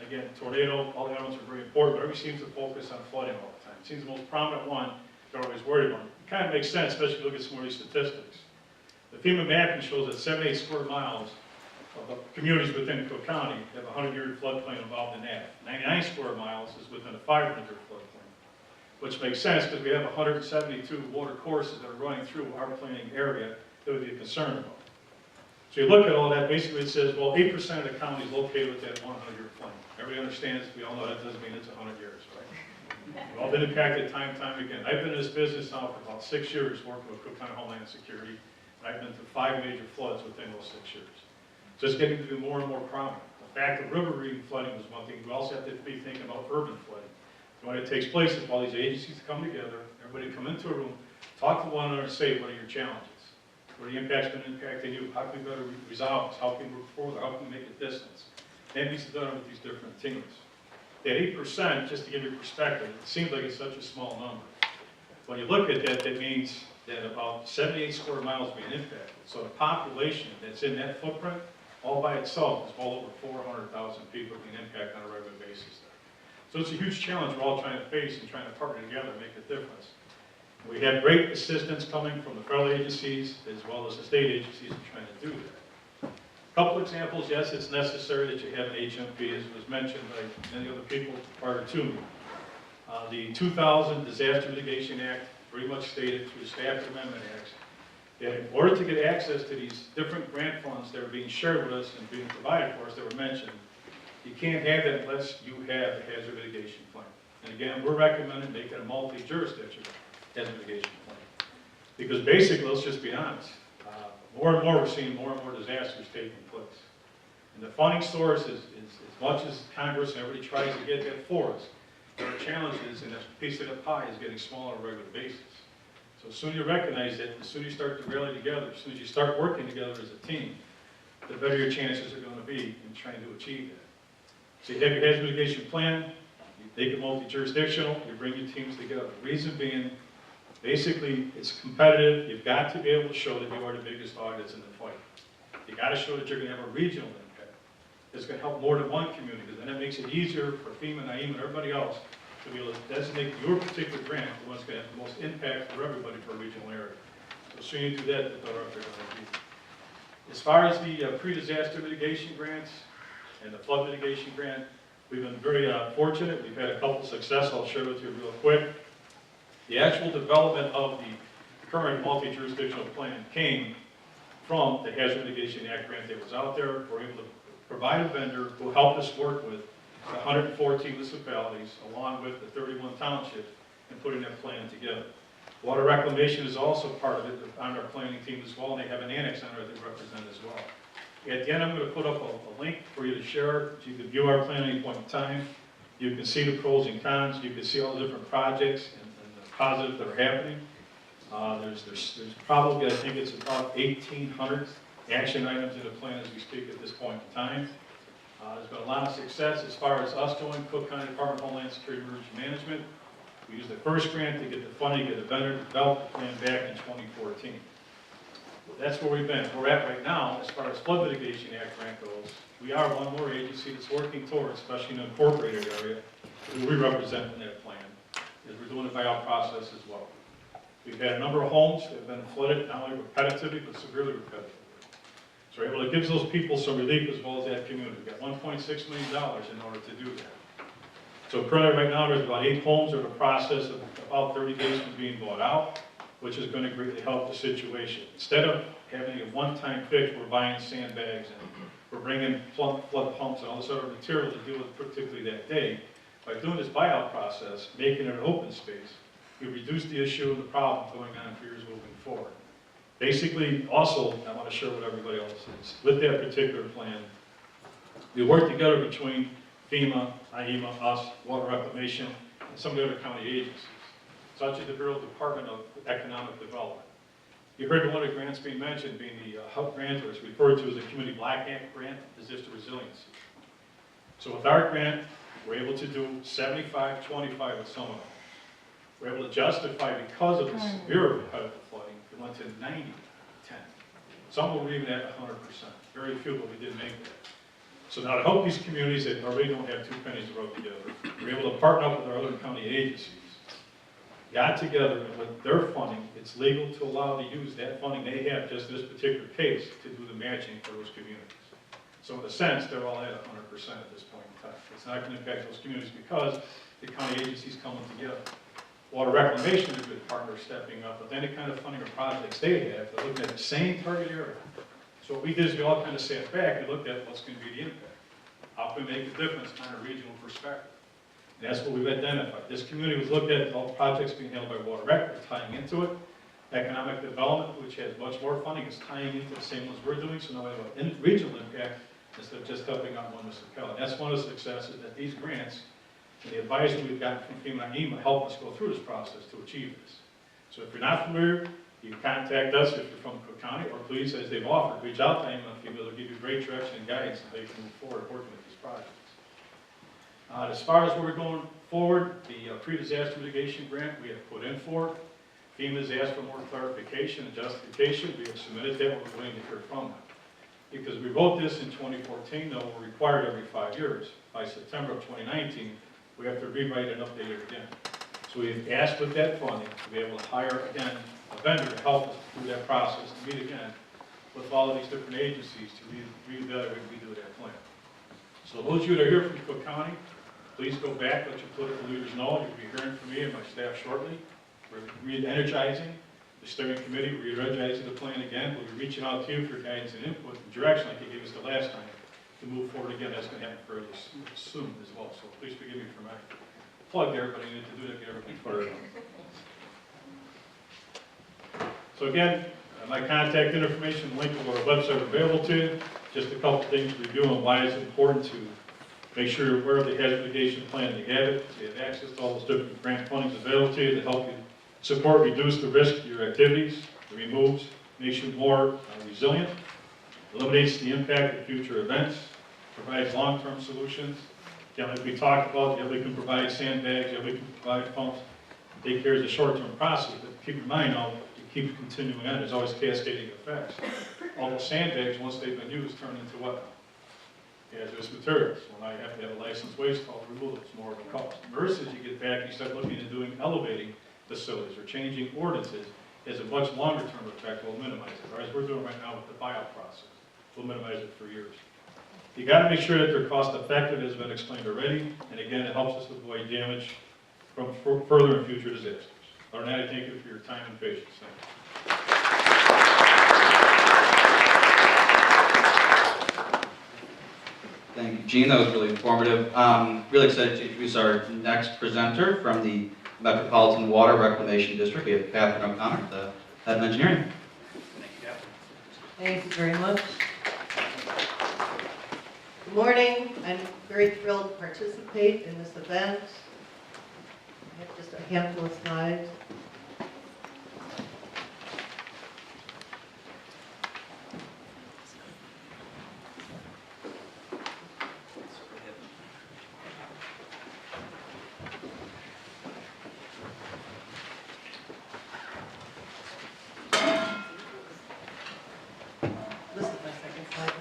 Again, tornado, all the elements are very important, but everybody seems to focus on flooding all the time. It seems the most prominent one they're always worried about. It kind of makes sense, especially if you look at some of these statistics. The FEMA mapping shows that 78 square miles of communities within Cook County have a 100-year floodplain involved in that. 99 square miles is within a 500-year floodplain, which makes sense because we have 172 water courses that are running through our planning area that would be a concern about. So you look at all that, basically it says, well, 8% of the county is located with that 100-year plain. Everybody understands, we all know that doesn't mean it's 100 years, right? We've all been impacted time and time again. I've been in this business now for about 6 years working with Cook County Homeland Security. I've been through 5 major floods within those 6 years. So it's getting to be more and more prominent. The fact that river reading flooding was one thing. We also have to be thinking about urban flooding. When it takes place is all these agencies come together, everybody come into a room, talk to one another and say, what are your challenges? What are the impacts been impacting you? How can we better resolve this? How can we move forward? How can we make a distance? And needs to be done with these different teams. That 8%, just to give you perspective, it seems like it's such a small number. When you look at that, that means that about 78 square miles being impacted. So the population that's in that footprint, all by itself, is well over 400,000 people being impacted on a regular basis there. So it's a huge challenge we're all trying to face and trying to partner together to make a difference. We have great assistance coming from the federal agencies as well as the state agencies in trying to do that. A couple examples, yes, it's necessary that you have an HMP, as was mentioned by many other people prior to me. The 2000 Disaster Mitigation Act pretty much stated through the Staff Amendment Acts that in order to get access to these different grant funds that are being shared with us and being provided for us that were mentioned, you can't have that unless you have a hazard mitigation plan. And again, we're recommending making a multi-jurisdictional hazard mitigation plan. Because basically, let's just be honest, more and more we're seeing more and more disasters taking place. And the funding source is as much as Congress and everybody tries to get that for us, there are challenges and that piece of the pie is getting smaller on a regular basis. So as soon as you recognize that, as soon as you start to rally together, as soon as you start working together as a team, the better your chances are going to be in trying to achieve that. So you have your hazard mitigation plan, you make it multi-jurisdictional, you bring your teams together. Reason being, basically, it's competitive. You've got to be able to show that you are the biggest audience in the fight. You got to show that you're going to have a regional impact. It's going to help more than one community, because then it makes it easier for FEMA and IEMA and everybody else to be able to designate your particular grant, the one's going to have the most impact for everybody for a regional area. So as soon as you do that, the better off they're going to be. As far as the pre-disaster mitigation grants and the flood mitigation grant, we've been very fortunate. We've had a couple success I'll share with you real quick. The actual development of the current multi-jurisdictional plan came from the Hazard Mitigation Act grant that was out there. We're able to provide a vendor who helped us work with the 114 municipalities along with the 31 townships in putting that plan together. Water Reclamation is also part of it on our planning team as well, and they have an annex on it that represent as well. At the end, I'm going to put up a link for you to share, so you can view our plan at any point in time. You can see the pros and cons. You can see all the different projects and the positives that are happening. There's probably, I think it's about 1,800 action items in the plan as we speak at this point in time. There's been a lot of success as far as us going, Cook County Department of Homeland Security Emergency Management. We used the first grant to get the funding, get the vendor to develop the plan back in 2014. That's where we've been. We're at right now, as far as Flood Mitigation Act grant goes, we are one more agency that's working towards, especially in the incorporated area, who we represent in that plan, is we're doing a buyout process as well. We've had a number of homes that have been flooded, not only repetitively, but severely repetitively. So we're able to give those people some relief as well as that community. We've got $1.6 million in order to do that. So currently right now, there's about 8 homes that are in the process of about 30 days from being bought out, which is going to greatly help the situation. Instead of having a one-time fix, we're buying sandbags and we're bringing flood pumps and all this other material to deal with particularly that day. By doing this buyout process, making it an open space, we reduce the issue and the problem going on for years moving forward. Basically, also, I want to share with everybody else is, with that particular plan, we work together between FEMA, IEMA, us, Water Reclamation, and some of the other county agencies, such as the Bureau Department of Economic Development. You heard one of the grants being mentioned being the HUB grant, or it's referred to as the Community Black Act grant, Disaster Resiliency. So with our grant, we're able to do 75-25 with some of them. We're able to justify because of the severe repetitive flooding, we went to 90-10. Some were even at 100%. Very few, but we did make that. So now to help these communities that already don't have 2 pennies to rub together, we're able to partner up with our other county agencies, got together, and with their funding, it's legal to allow to use that funding they have just in this particular case to do the matching for those communities. So in a sense, they're all at 100% at this point in time. It's not going to impact those communities because the county agencies coming together. Water Reclamation is a good partner stepping up, but any kind of funding or projects they have, they're looking at the same target area. So what we did is we all kind of sat back and looked at what's going to be the impact. How can we make a difference on a regional perspective? And that's what we've identified. This community was looked at, all the projects being held by Water Rec, we're tying into it. Economic development, which has much more funding, is tying into the same ones we're doing, so now we have a regional impact instead of just helping out one municipality. That's one of the successes that these grants and the advisory we've gotten from FEMA and IEMA help us go through this process to achieve this. So if you're not familiar, you can contact us if you're from Cook County, or please, as they've offered, reach out to IEMA and FEMA. They'll give you great direction and guidance so they can move forward working with these projects. As far as where we're going forward, the pre-disaster mitigation grant we have put in for. FEMA has asked for more clarification and justification. We have submitted that. We're waiting to hear from them. Because we wrote this in 2014, though we're required every 5 years. By September of 2019, we have to rewrite and update it again. So we've asked with that funding to be able to hire, again, a vendor to help us through that process, to meet again with all of these different agencies to reevaluate and redo that plan. So those of you that are here from Cook County, please go back, let your political leaders know. You'll be hearing from me and my staff shortly. We're re-energizing the steering committee, re-energizing the plan again. We'll be reaching out to you for guidance and input and direction like you gave us the last time to move forward again. That's going to happen fairly soon as well. So please forgive me for my plug there, but I need to do that to get everything fired up. So again, my contact information, link to our website available to you. Just a couple things to review on why it's important to make sure you're aware of the hazard mitigation plan. You have it. You have access to all those different grant fundings available to you to help you support, reduce the risk of your activities. It removes, makes you more resilient, eliminates the impact of future events, provides long-term solutions. Again, like we talked about, we can provide sandbags, we can provide pumps, take care of the short-term process, but keep in mind now, it keeps continuing on. There's always cascading effects. All those sandbags, once they've been used, turn into what? Hazardous materials. Well, now you have to have a licensed waste haul to remove it. It's more of a cost. Versus you get back and you start looking at doing elevating facilities or changing ordinances, has a much longer term effect. We'll minimize it. Or as we're doing right now with the buyout process, we'll minimize it for years. You got to make sure that they're cost effective, as has been explained already. And again, it helps us avoid damage from further and future disasters. Other than that, I thank you for your time and patience. Thank you. Thank you, Gene. That was really informative. Really excited to introduce our next presenter from the Metropolitan Water Reclamation District. We have Katherine Connor, the Head of Engineering. Thank you, Katherine. Thank you very much. Good morning. I'm very thrilled to participate in this event. I have just a handful of slides.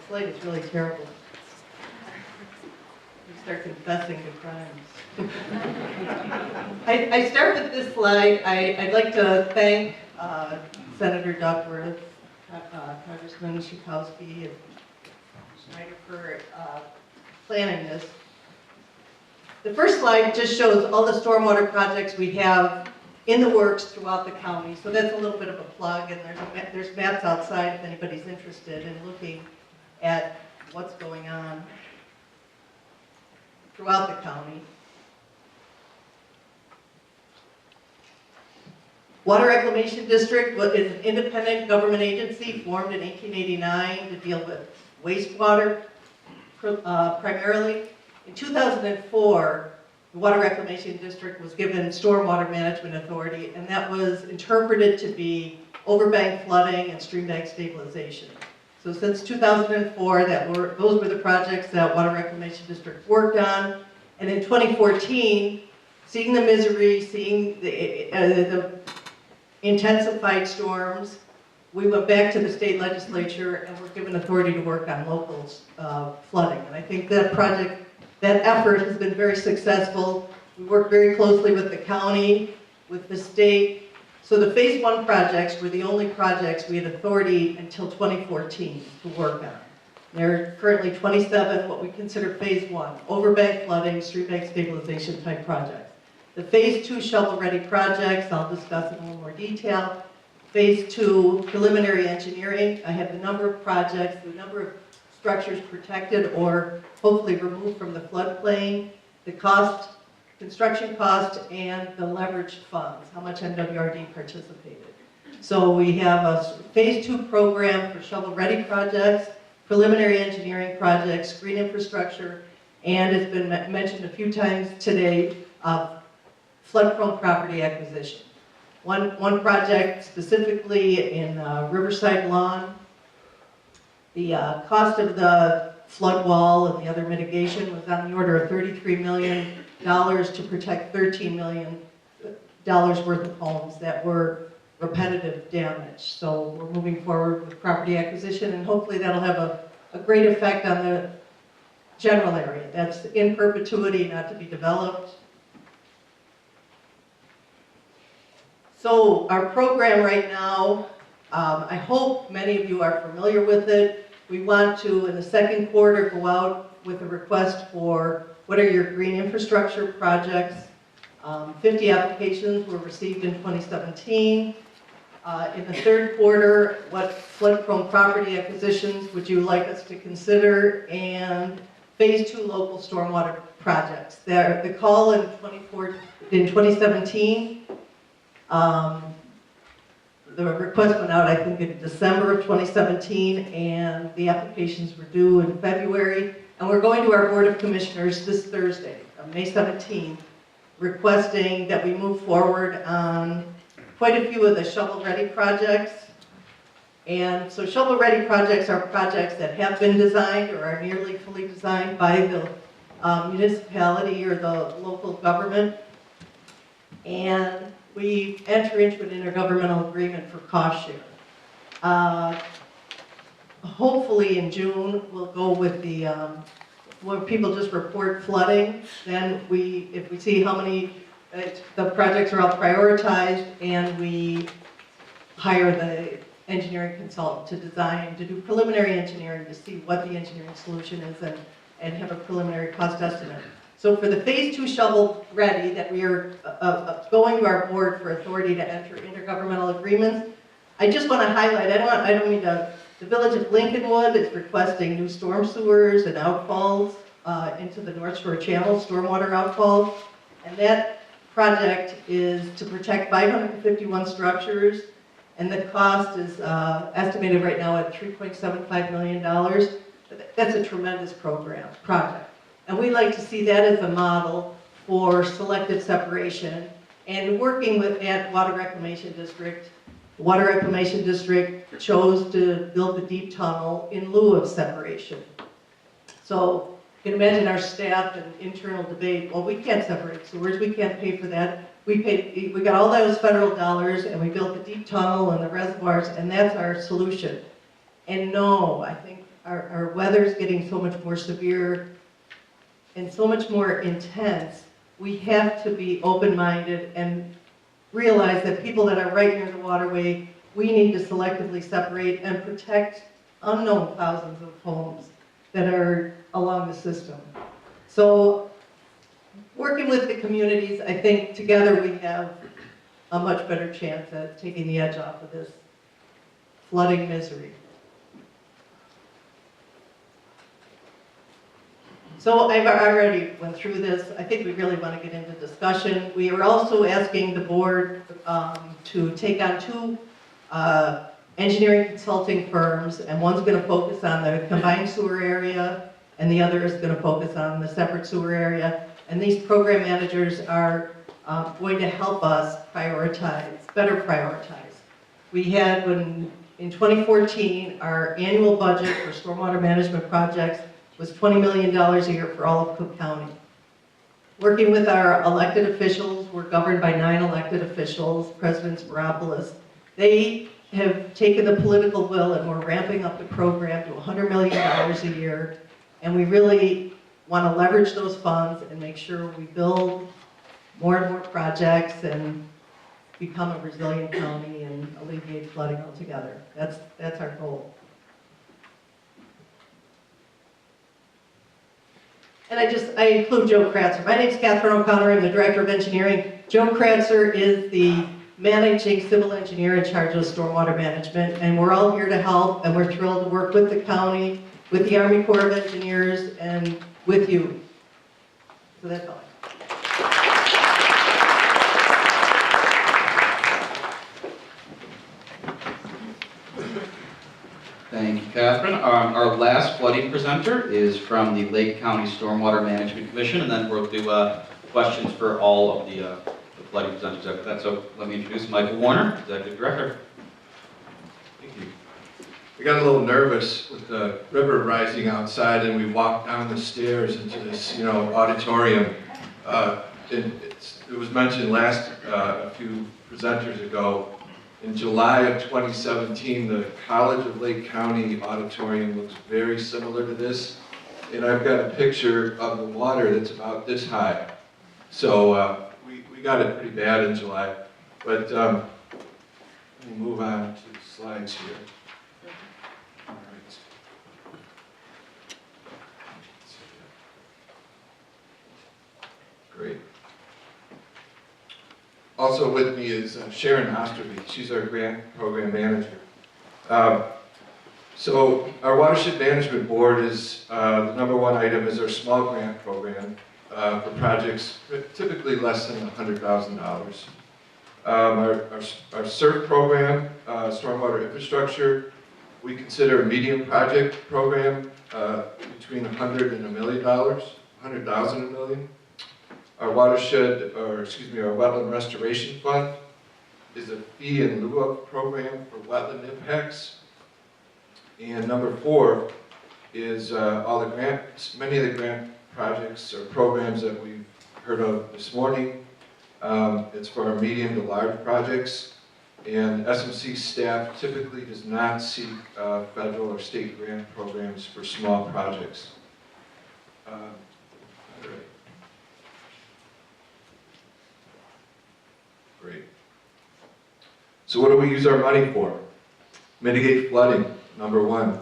slide is really terrible. You start confessing to crimes. I start with this slide. I'd like to thank Senator Duckworth, Congressman Schakowsky, and Schneider for planning this. The first slide just shows all the stormwater projects we have in the works throughout the county. So that's a little bit of a plug, and there's maps outside if anybody's interested in looking at what's going on throughout the county. Water Reclamation District is an independent government agency formed in 1889 to deal with wastewater primarily. In 2004, the Water Reclamation District was given Stormwater Management Authority, and that was interpreted to be overbank flooding and streambank stabilization. So since 2004, those were the projects that Water Reclamation District worked on. And in 2014, seeing the misery, seeing the intensified storms, we went back to the state legislature and were given authority to work on local flooding. And I think that project, that effort has been very successful. We work very closely with the county, with the state. So the phase 1 projects were the only projects we had authority until 2014 to work on. There are currently 27 what we consider phase 1, overbank flooding, streetbank stabilization type projects. The phase 2 shovel-ready projects, I'll discuss in a little more detail. Phase 2 preliminary engineering, I have the number of projects, the number of structures protected or hopefully removed from the floodplain, the cost, construction cost, and the leveraged funds, how much MWRD participated. So we have a phase 2 program for shovel-ready projects, preliminary engineering projects, green infrastructure, and it's been mentioned a few times today, flood-prone property acquisition. One project specifically in Riverside Lawn, the cost of the flood wall and the other mitigation was on the order of $33 million to protect $13 million worth of homes that were repetitive damage. So we're moving forward with property acquisition, and hopefully that'll have a great effect on the general area. That's in perpetuity, not to be developed. So our program right now, I hope many of you are familiar with it. We want to, in the second quarter, go out with a request for what are your green infrastructure projects. 50 applications were received in 2017. In the third quarter, what flood-prone property acquisitions would you like us to consider? And phase 2 local stormwater projects. The call in 2017, the request went out, I think, in December of 2017, and the applications were due in February. And we're going to our Board of Commissioners this Thursday, May 17th, requesting that we move forward on quite a few of the shovel-ready projects. And so shovel-ready projects are projects that have been designed or are nearly fully designed by the municipality or the local government. And we enter into an intergovernmental agreement for cost share. Hopefully in June, we'll go with the, where people just report flooding. Then if we see how many, the projects are all prioritized, and we hire the engineering consultant to design, to do preliminary engineering to see what the engineering solution is and have a preliminary cost estimate. So for the phase 2 shovel ready that we are going to our board for authority to enter intergovernmental agreements, I just want to highlight, I don't mean to, the village of Lincolnwood is requesting new storm sewers and outfalls into the North Shore Channel, stormwater outfalls. And that project is to protect 551 structures, and the cost is estimated right now at $3.75 million. That's a tremendous project. And we like to see that as a model for selective separation. And working with Water Reclamation District, the Water Reclamation District chose to build the deep tunnel in lieu of separation. So you can imagine our staff and internal debate, well, we can't separate sewers, we can't pay for that. We got all those federal dollars and we built the deep tunnel and the reservoirs, and that's our solution. And no, I think our weather's getting so much more severe and so much more intense, we have to be open-minded and realize that people that are right near the waterway, we need to selectively separate and protect unknown thousands of homes that are along the system. So working with the communities, I think together we have a much better chance at taking the edge off of this flooding misery. So I've already went through this. I think we really want to get into discussion. We are also asking the board to take on two engineering consulting firms, and one's going to focus on the combined sewer area, and the other is going to focus on the separate sewer area. And these program managers are going to help us better prioritize. We had, in 2014, our annual budget for stormwater management projects was $20 million a year for all of Cook County. Working with our elected officials, we're governed by 9 elected officials, President Sparopoulos. They have taken the political will and we're ramping up the program to $100 million a year. And we really want to leverage those funds and make sure we build more and more projects and become a resilient county and alleviate flooding altogether. That's our goal. And I include Joe Kratzer. My name's Katherine Connor. I'm the Director of Engineering. Joe Kratzer is the managing civil engineer in charge of stormwater management, and we're all here to help, and we're thrilled to work with the county, with the Army Corps of Engineers, and with you. So that's all. Thank you, Catherine. Our last flooding presenter is from the Lake County Stormwater Management Commission, and then we'll do questions for all of the flooding presenters after that. So let me introduce Michael Warner, Executive Director. Thank you. We got a little nervous with the river rising outside, and we walked down the stairs into this, auditorium. It was mentioned a few presenters ago. In July of 2017, the College of Lake County auditorium looks very similar to this. And I've got a picture of the water that's about this high. So we got it pretty bad in July. But let me move on to the slides here. All right. Great. Also with me is Sharon Miller. She's our grant program manager. So our watershed management board is, the #1 item is our small grant program for projects typically less than $100,000. Our SURF program, stormwater infrastructure, we consider a medium project program between $100,000 and $1 million, $100,000 and $1 million. Our our wetland restoration fund is a fee in lieu of program for wetland impacts. And #4 is many of the grant projects or programs that we've heard of this morning. It's for our medium to large projects. And SMC staff typically does not seek federal or state grant programs for small projects. All right. Great. So what do we use our money for? Mitigate flooding, #1.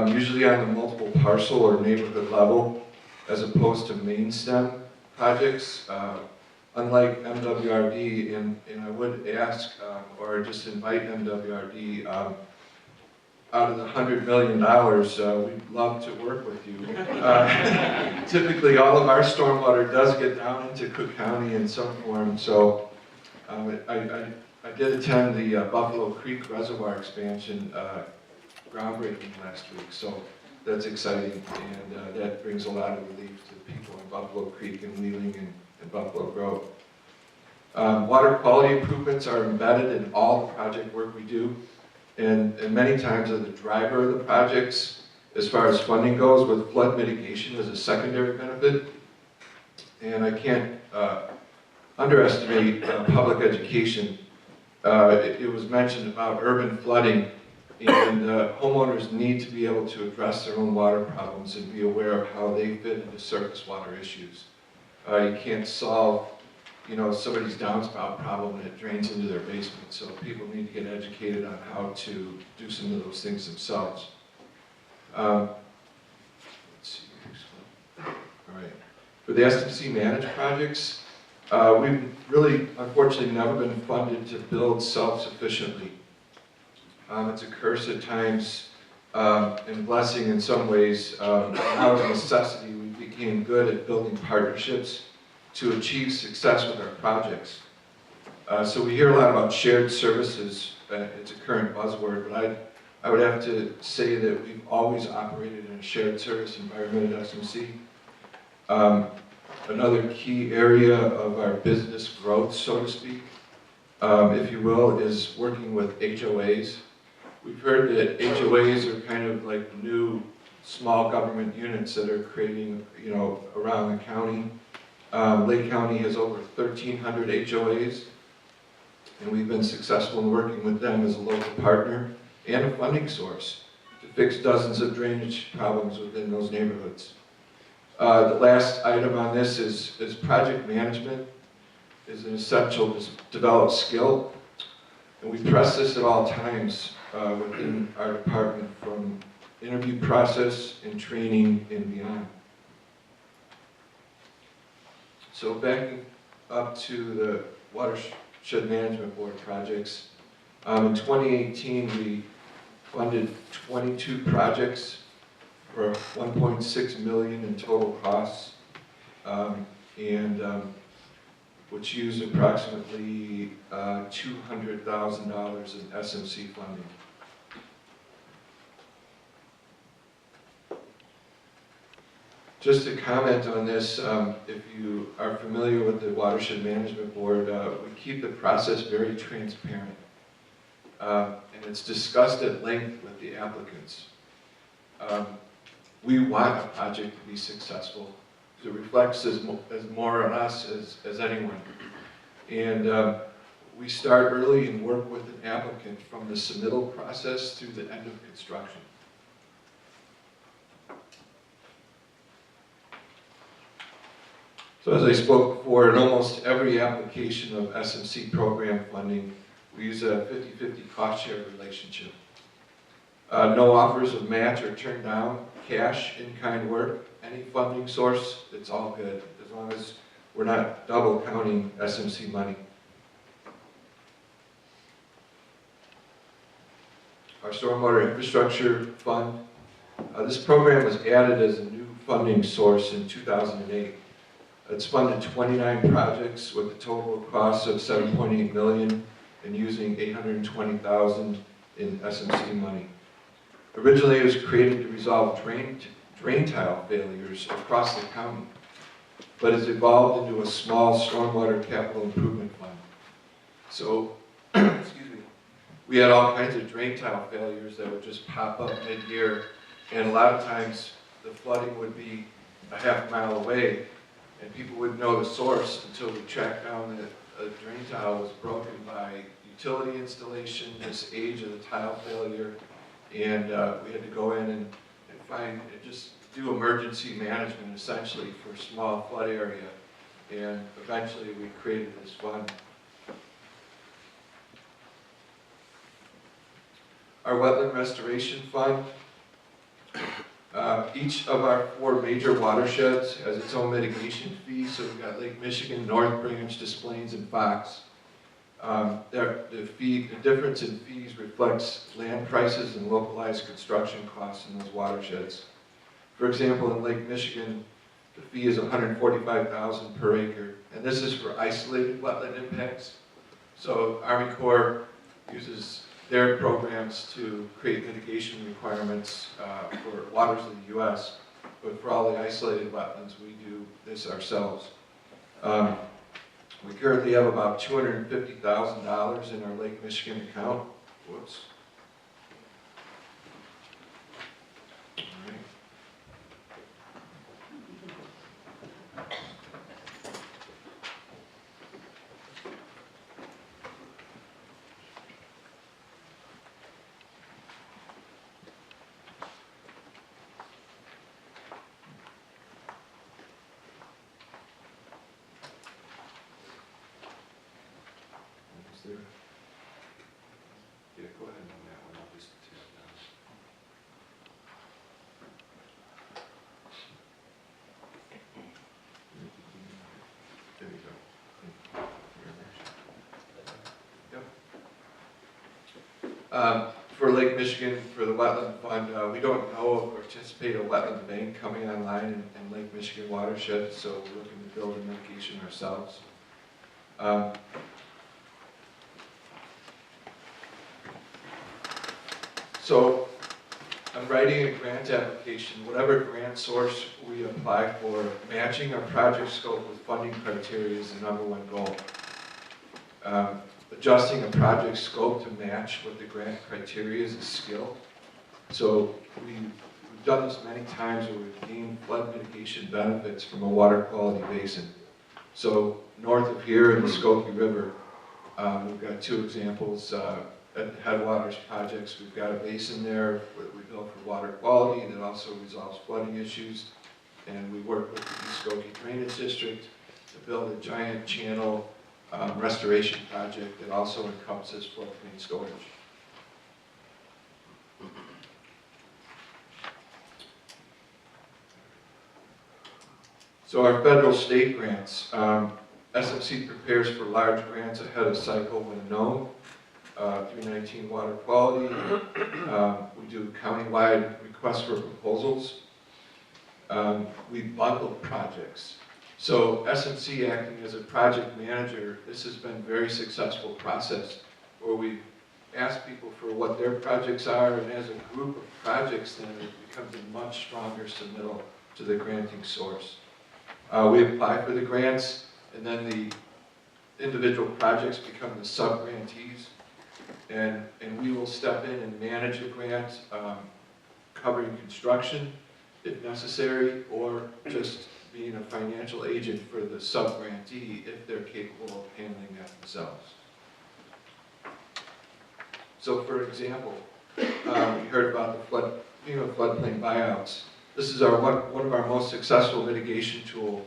Usually on the multiple parcel or neighborhood level, as opposed to main stem projects. Unlike MWRD, and I would ask, or just invite MWRD, out of the $100 million, we'd love to work with you. Typically, all of our stormwater does get down into Cook County in some form, so I did attend the Buffalo Creek Reservoir expansion groundbreaking last week, so that's exciting, and that brings a lot of relief to the people in Buffalo Creek and Wheeling and Buffalo Grove. Water quality improvements are embedded in all the project work we do, and many times are the driver of the projects as far as funding goes, with flood mitigation as a secondary benefit. And I can't underestimate public education. It was mentioned about urban flooding, And homeowners need to be able to address their own water problems and be aware of how they fit into surface water issues. You can't solve, somebody's downspout problem and it drains into their basement. So people need to get educated on how to do some of those things themselves. Let's see, next one. All right. For the SMC managed projects, we've really, unfortunately, never been funded to build self-sufficiently. It's a curse at times and blessing in some ways. Out of necessity, we became good at building partnerships to achieve success with our projects. So we hear a lot about shared services. It's a current buzzword, but I would have to say that we've always operated in a shared service environment at SMC. Another key area of our business growth, so to speak, if you will, is working with HOAs. We've heard that HOAs are kind of like new small government units that are creating, around the county. Lake County has over 1,300 HOAs, and we've been successful in working with them as a local partner and a funding source to fix dozens of drainage problems within those neighborhoods. The last item on this is project management is an essential developed skill, and we press this at all times within our department, from interview process and training and beyond. So backing up to the Watershed Management Board projects, in 2018 we funded 22 projects for $1.6 million in total costs, which used approximately $200,000 in SMC funding. Just to comment on this, if you are familiar with the Watershed Management Board, we keep the process very transparent. And it's discussed at length with the applicants. We want a project to be successful. It reflects as more on us as anyone. And we start early and work with an applicant from the submittal process through the end of construction. So as I spoke before, in almost every application of SMC program funding, we use a 50-50 cost share relationship. No offers of match or turn down, cash, in-kind work, any funding source, it's all good, as long as we're not double counting SMC money. Our Stormwater Infrastructure Fund, this program was added as a new funding source in 2008. It's funded 29 projects with a total cost of $7.8 million and using $820,000 in SMC money. Originally, it was created to resolve drain tile failures across the county, but has evolved into a small stormwater capital improvement fund. So, excuse me, we had all kinds of drain tile failures that would just pop up mid-year, and a lot of times the flooding would be a half mile away, and people wouldn't know the source until we tracked down that a drain tile was broken by utility installation, this age of the tile failure, and we had to go in and just do emergency management essentially for a small flood area, and eventually we created this fund. Our Wetland Restoration Fund, each of our 4 major watersheds has its own mitigation fee. So we've got Lake Michigan, North Branch, Des Plaines, and Fox. The difference in fees reflects land prices and localized construction costs in those watersheds. For example, in Lake Michigan, the fee is $145,000 per acre, and this is for isolated wetland impacts. So Army Corps uses their programs to create mitigation requirements for waters of the U.S., but for all the isolated wetlands, we do this ourselves. We currently have about $250,000 in our Lake Michigan account. Whoops. All right. there? Yeah, go ahead on that one, I'll just tap down. There you go. Yep. For Lake Michigan, for the wetland fund, we don't know or anticipate a wetland bank coming online in Lake Michigan watershed, so we're looking to build a mitigation ourselves. So I'm writing a grant application. Whatever grant source we apply for, matching our project scope with funding criteria is the #1 goal. Adjusting a project scope to match what the grant criteria is a skill. So we've done this many times where we've gained flood mitigation benefits from a water quality basin. So north of here in the Schakowsky River, we've got 2 examples. At the Headwaters projects, we've got a basin there that we built for water quality that also resolves flooding issues. And we work with the East Skokie Drainage District to build a giant channel restoration project that also encompasses floodplain storage. So our federal state grants, SMC prepares for large grants ahead of cycle when known. 319 water quality. We do countywide requests for proposals. We bundle projects. So SMC acting as a project manager, this has been a very successful process where we ask people for what their projects are, and as a group of projects, then it becomes a much stronger submittal to the granting source. We apply for the grants, and then the individual projects become the sub-grantees. And we will step in and manage a grant, covering construction if necessary, or just being a financial agent for the sub-grantee if they're capable of handling that themselves. So for example, we heard about the FEMA floodplain buyouts. This is one of our most successful mitigation tool.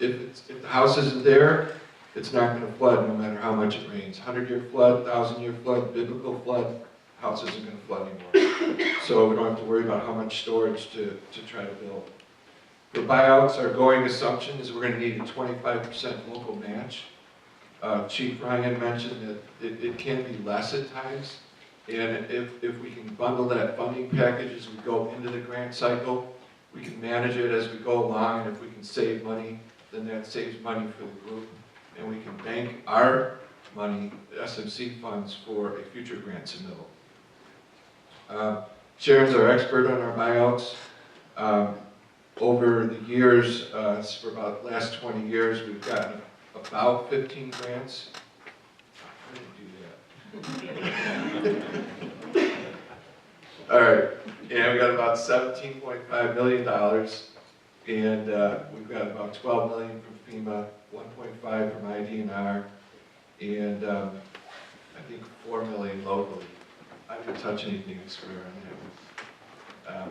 If the house isn't there, it's not going to flood no matter how much it rains. 100-year flood, 1,000-year flood, biblical flood, the house isn't going to flood anymore. So we don't have to worry about how much storage to try to build. For buyouts, our going assumption is we're going to need a 25% local match. Chief Ryan mentioned that it can be less at times. And if we can bundle that funding package as we go into the grant cycle, we can manage it as we go along, and if we can save money, then that saves money for the group. And we can bank our money, the SMC funds, for a future grant submittal. Sharon's our expert on our buyouts. Over the years, for about the last 20 years, we've gotten about 15 grants. I didn't do that. All right, and we got about $17.5 million, and we've got about $12 million from FEMA, 1.5 from IDNR, and I think 4 million locally. I didn't touch anything extra on that one.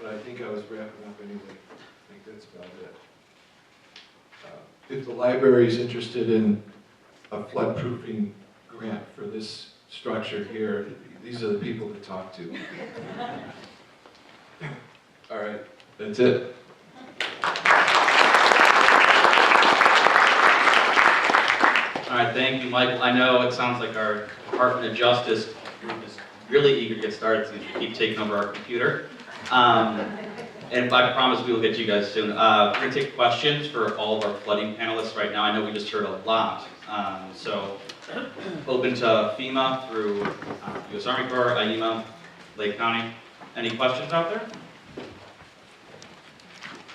But I think I was wrapping up anyway. I think that's about it. If the library is interested in a flood-proofing grant for this structure here, these are the people to talk to. All right, that's it. All right, thank you, Michael. I know it sounds like our Department of Justice group is really eager to get started, so you keep taking over our computer. And I promise we will get to you guys soon. We're going to take questions for all of our flooding panelists right now. I know we just heard a lot. So open to FEMA through U.S. Army Corps, IEMA, Lake County. Any questions out there?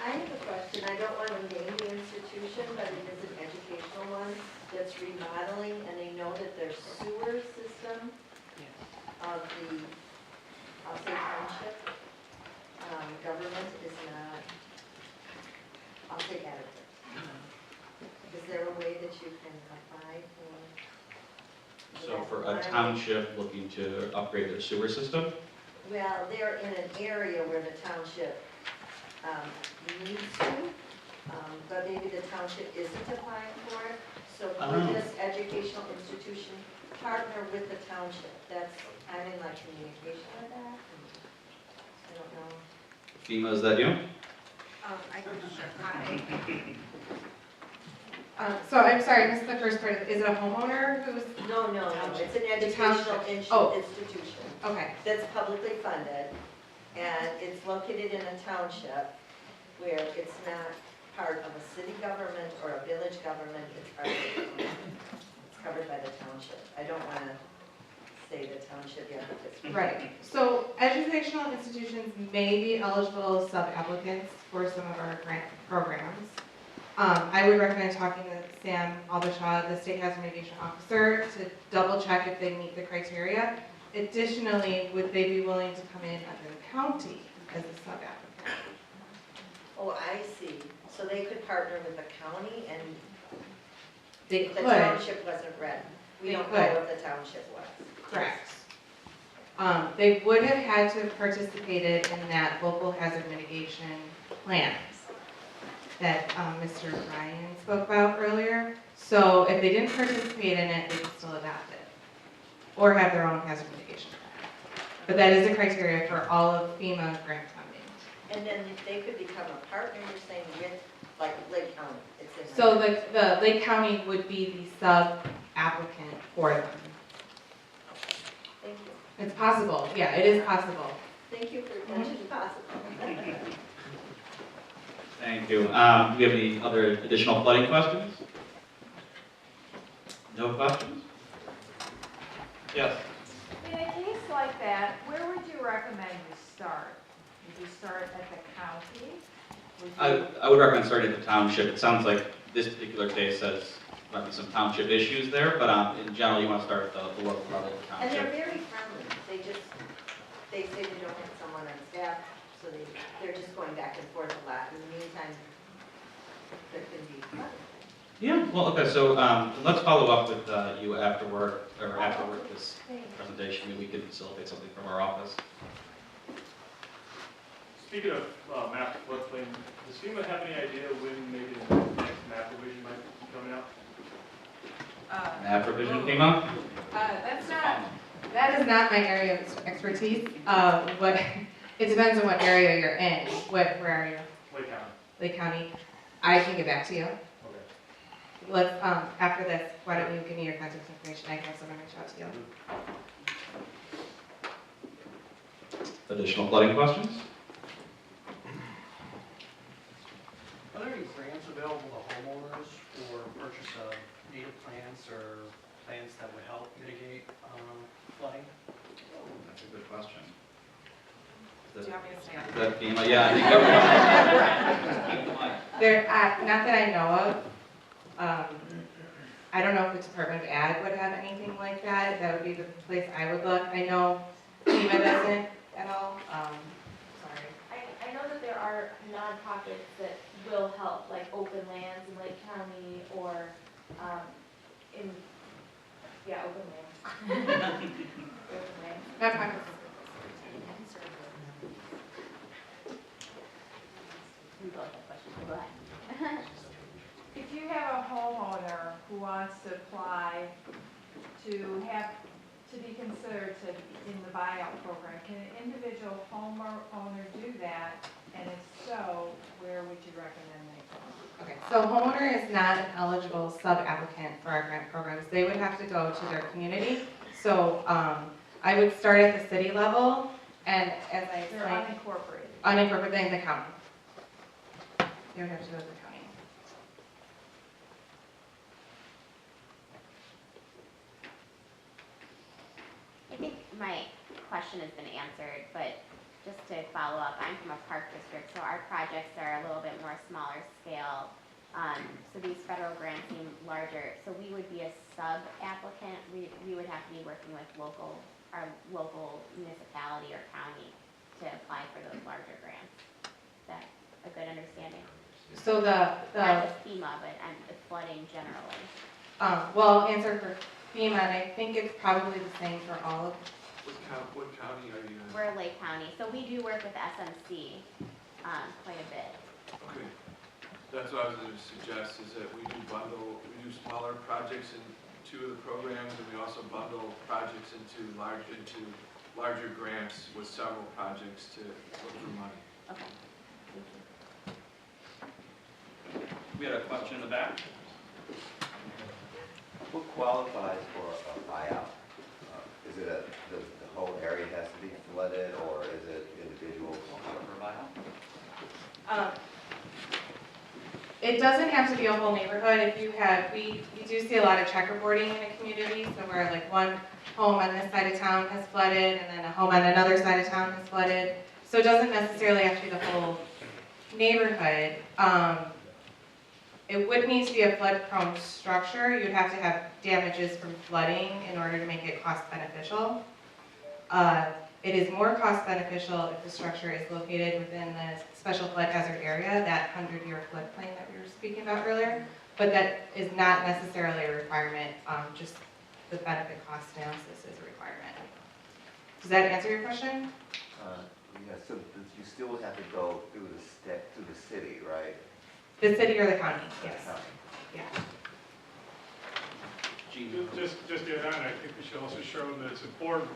I have a question. I don't want to name the institution, but it is an educational one that's remodeling, and they know that their sewer system of the, I'll say township, government is not, I'll say adequate. Is there a way that you can apply for? So for a township looking to upgrade their sewer system? Well, they're in an area where the township needs to, but maybe the township isn't applying for it. So would this education educational institution partner with the township? That's, I'm in like communication with that. I don't know. FEMA, is that you? I can so I'm sorry, I missed the first part. Is it a homeowner who's, No, it's an township. educational institution okay, that's publicly funded, and it's located in a township where it's not part of a city government or a village government, it's part of the township. It's covered by the township. I don't want to say the township yet, but it's. right. So educational institutions may be eligible as sub-applicants for some of our grant programs. I would recommend talking to Sam Aldershaw, the State Hazard Mitigation Officer, to double check if they meet the criteria. Additionally, would they be willing to come in under the county as a sub-applicant? Oh, I see. So they could partner with the county and They if the could, township wasn't ready. We They don't could. know if the township was. correct. They would have had to have participated in that local hazard mitigation plans that Mr. Ryan spoke about earlier. So if they didn't participate in it, they could still adopt it or have their own hazard mitigation plan. But that is a criteria for all of FEMA grant funding. And then they could become a partner, you're saying, with, like, Lake County. It's in So the Lake County would be the sub-applicant for them. Thank you. It's possible, yeah, it is possible. Thank you for mentioning possible. Thank you. Do we have any other additional flooding questions? No questions? Yes. In a case like that, where would you recommend you start? Would you start at the county? Would you- I would recommend starting at the township. It sounds like this particular case has might be some township issues there, but in general, you want to start at the local level of the And they're township. very friendly. They say they don't have someone on staff, so they're just going back and forth a lot. In the meantime, there can be fun. Yeah, well, okay, so let's follow up with you after work, or after work this presentation, maybe we can facilitate something from our office. Speaking of map floodplain, does FEMA have any idea when maybe the next map revision might be coming out? Map revision came up? That is not my area of expertise. It depends on what area you're in. Where are you? Lake County. Lake County. I can get back to you. Okay. Let's, after this, why don't you give me your contact information? I can have someone reach out to you. Additional flooding questions? Are there any grants available to homeowners for purchase of native plants or plants that would help mitigate flooding? That's a good question. Do you want me to stand? Is that FEMA? Yeah, I think everyone. There, not that I know of. I don't know if the Department of Ag would have anything like that. That would be the place I would look. I know FEMA doesn't at all. Sorry. I know that there are nonprofits that will help, like Open Lands in Lake County or open lands. Open lands. Nonprofits. We both have questions, go ahead. If you have a homeowner who wants to apply to be considered in the buyout program, can an individual homeowner do that? And if so, where would you recommend they go? Okay, so homeowner is not an eligible sub-applicant for our grant programs. They would have to go to their community. So I would start at the city level, and as I They're explained, unincorporated. unincorporated in the county. They would have to go to the county. I think my question has been answered, but just to follow up, I'm from a park district, so our projects are a little bit more smaller scale. So these federal grants seem larger, so we would be a sub-applicant. We would have to be working with our local municipality or county to apply for those larger grants. Is that a good understanding? So Not just FEMA, but the flooding generally. well, I'll answer for FEMA, and I think it's probably the same for all of. What county are you in? We're Lake County, so we do work with SMC quite a bit. Okay. That's what I was going to suggest, is that we do smaller projects in two of the programs, and we also bundle projects into larger grants with several projects to look for money. Okay. We had a question in the back. What qualifies for a buyout? Is it the whole area has to be flooded, or is it individual? For a buyout? It doesn't have to be a whole neighborhood. If you have, we do see a lot of checkerboarding in a community, so where like one home on this side of town has flooded, and then a home on another side of town has flooded. So it doesn't necessarily have to be the whole neighborhood. It would need to be a flood-prone structure. You'd have to have damages from flooding in order to make it cost beneficial. It is more cost beneficial if the structure is located within the special flood hazard area, that 100-year floodplain that we were speaking about earlier, but that is not necessarily a requirement, just the benefit cost analysis is a requirement. Does that answer your question? Yeah, so you still would have to go through the city, right? The city or the county, The yes. county. Yeah. Just to add on, I think we should also show that it's important.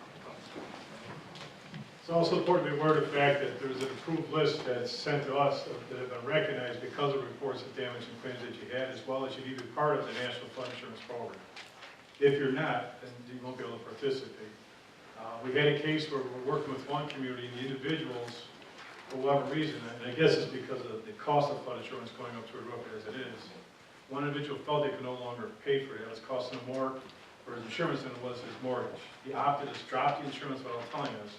It's also important to be aware of the fact that there's an approved list that's sent to us that have been recognized because of reports of damage and claims that you had, as well as you need to be part of the National Flood Insurance Program. If you're not, then you won't be able to participate. We've had a case where we're working with one community and the individuals, for whatever reason, and I guess it's because of the cost of flood insurance going up through the roof as it is, one individual felt they could no longer pay for it. It was costing him more for his insurance than it was his mortgage. He opted to drop the insurance without telling us.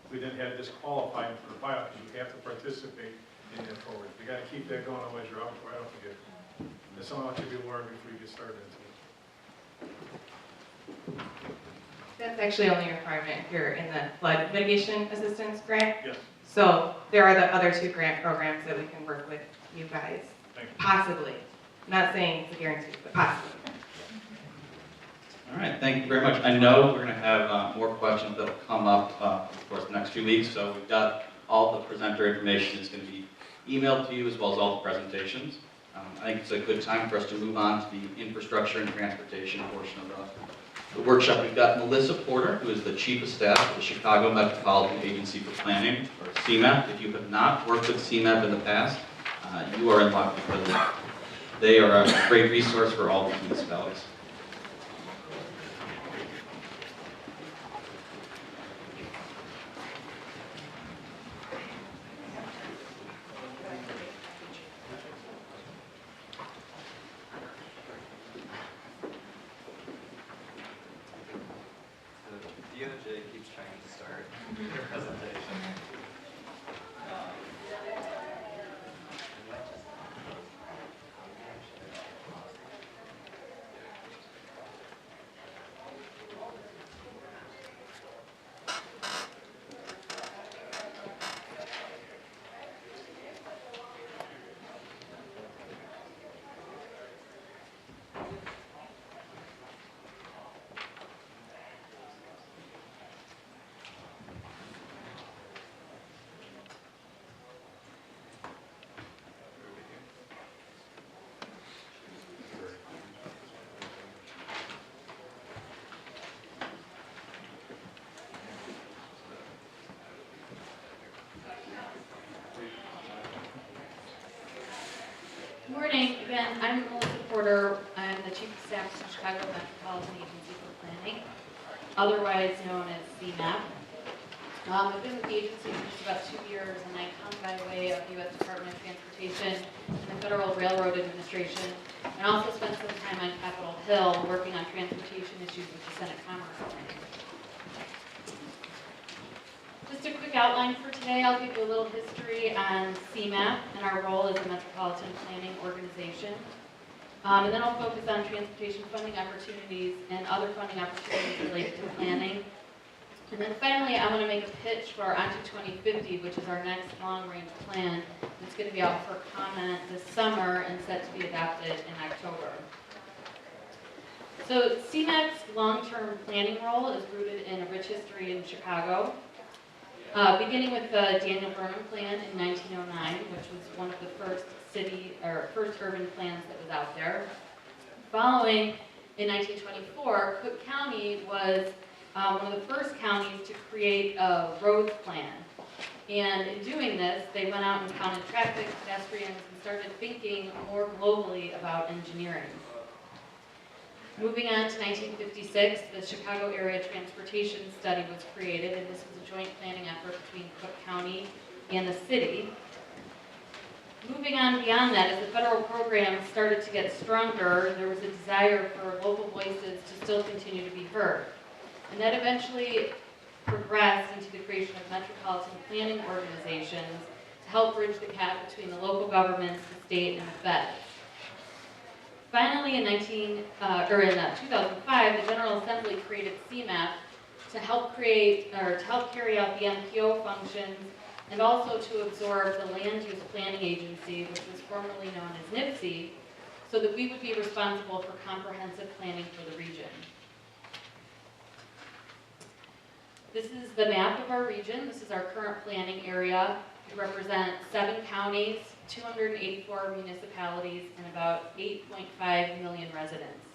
We then had to disqualify him for the buyout because you have to participate in that program. You got to keep that going, otherwise you're out right off the gate. That's something I want you to be aware of before you get started into it. That's actually only a requirement here in the flood mitigation assistance grant. Yes. So there are the other two grant programs that we can work with you guys, Thank you. possibly. I'm not saying it's a guarantee, but possibly. All right, thank you very much. I know we're going to have more questions that will come up, of course, the next few weeks. So we've got all the presenter information is going to be emailed to you, as well as all the presentations. I think it's a good time for us to move on to the infrastructure and transportation portion of the workshop. We've got Melissa Porter, who is the Chief of Staff of the Chicago Metropolitan Agency for Planning, or CMAP. If you have not worked with CMAP in the past, you are in luck because they are a great resource for all the municipalities. Keeps trying to start their presentation. Good morning. Again, I'm Melissa Porter. I'm the Chief of Staff of the Chicago Metropolitan Agency for Planning, otherwise known as CMAP. I've been with the agency for just about 2 years, and I come by way of the U.S. Department of Transportation and the Federal Railroad Administration, and also spent some time on Capitol Hill working on transportation issues with the Senate Commerce Committee. Just a quick outline for today. I'll give you a little history on CMAP and our role as a metropolitan planning organization. And then I'll focus on transportation funding opportunities and other funding opportunities related to planning. And then finally, I want to make a pitch for our ONTO 2050, which is our next long-range plan. It's going to be out for comment this summer and set to be adopted in October. So CMAP's long-term planning role is rooted in a rich history in Chicago. Beginning with the Daniel Berman Plan in 1909, which was one of the first urban plans that was out there. Following in 1924, Cook County was one of the first counties to create a roads plan. And in doing this, they went out and counted traffic, pedestrians, and started thinking more globally about engineering. Moving on to 1956, the Chicago Area Transportation Study was created, and this was a joint planning effort between Cook County and the city. Moving on beyond that, as the federal program started to get stronger, there was a desire for local voices to still continue to be heard. And that eventually progressed into the creation of metropolitan planning organizations to help bridge the gap between the local governments, the state, and the feds. Finally, in 2005, the General Assembly created CMAP to help carry out the MPO functions and also to absorb the Land Use Planning Agency, which was formerly known as NIPSI, so that we would be responsible for comprehensive planning for the region. This is the map of our region. This is our current planning area. We represent 7 counties, 284 municipalities, and about 8.5 million residents.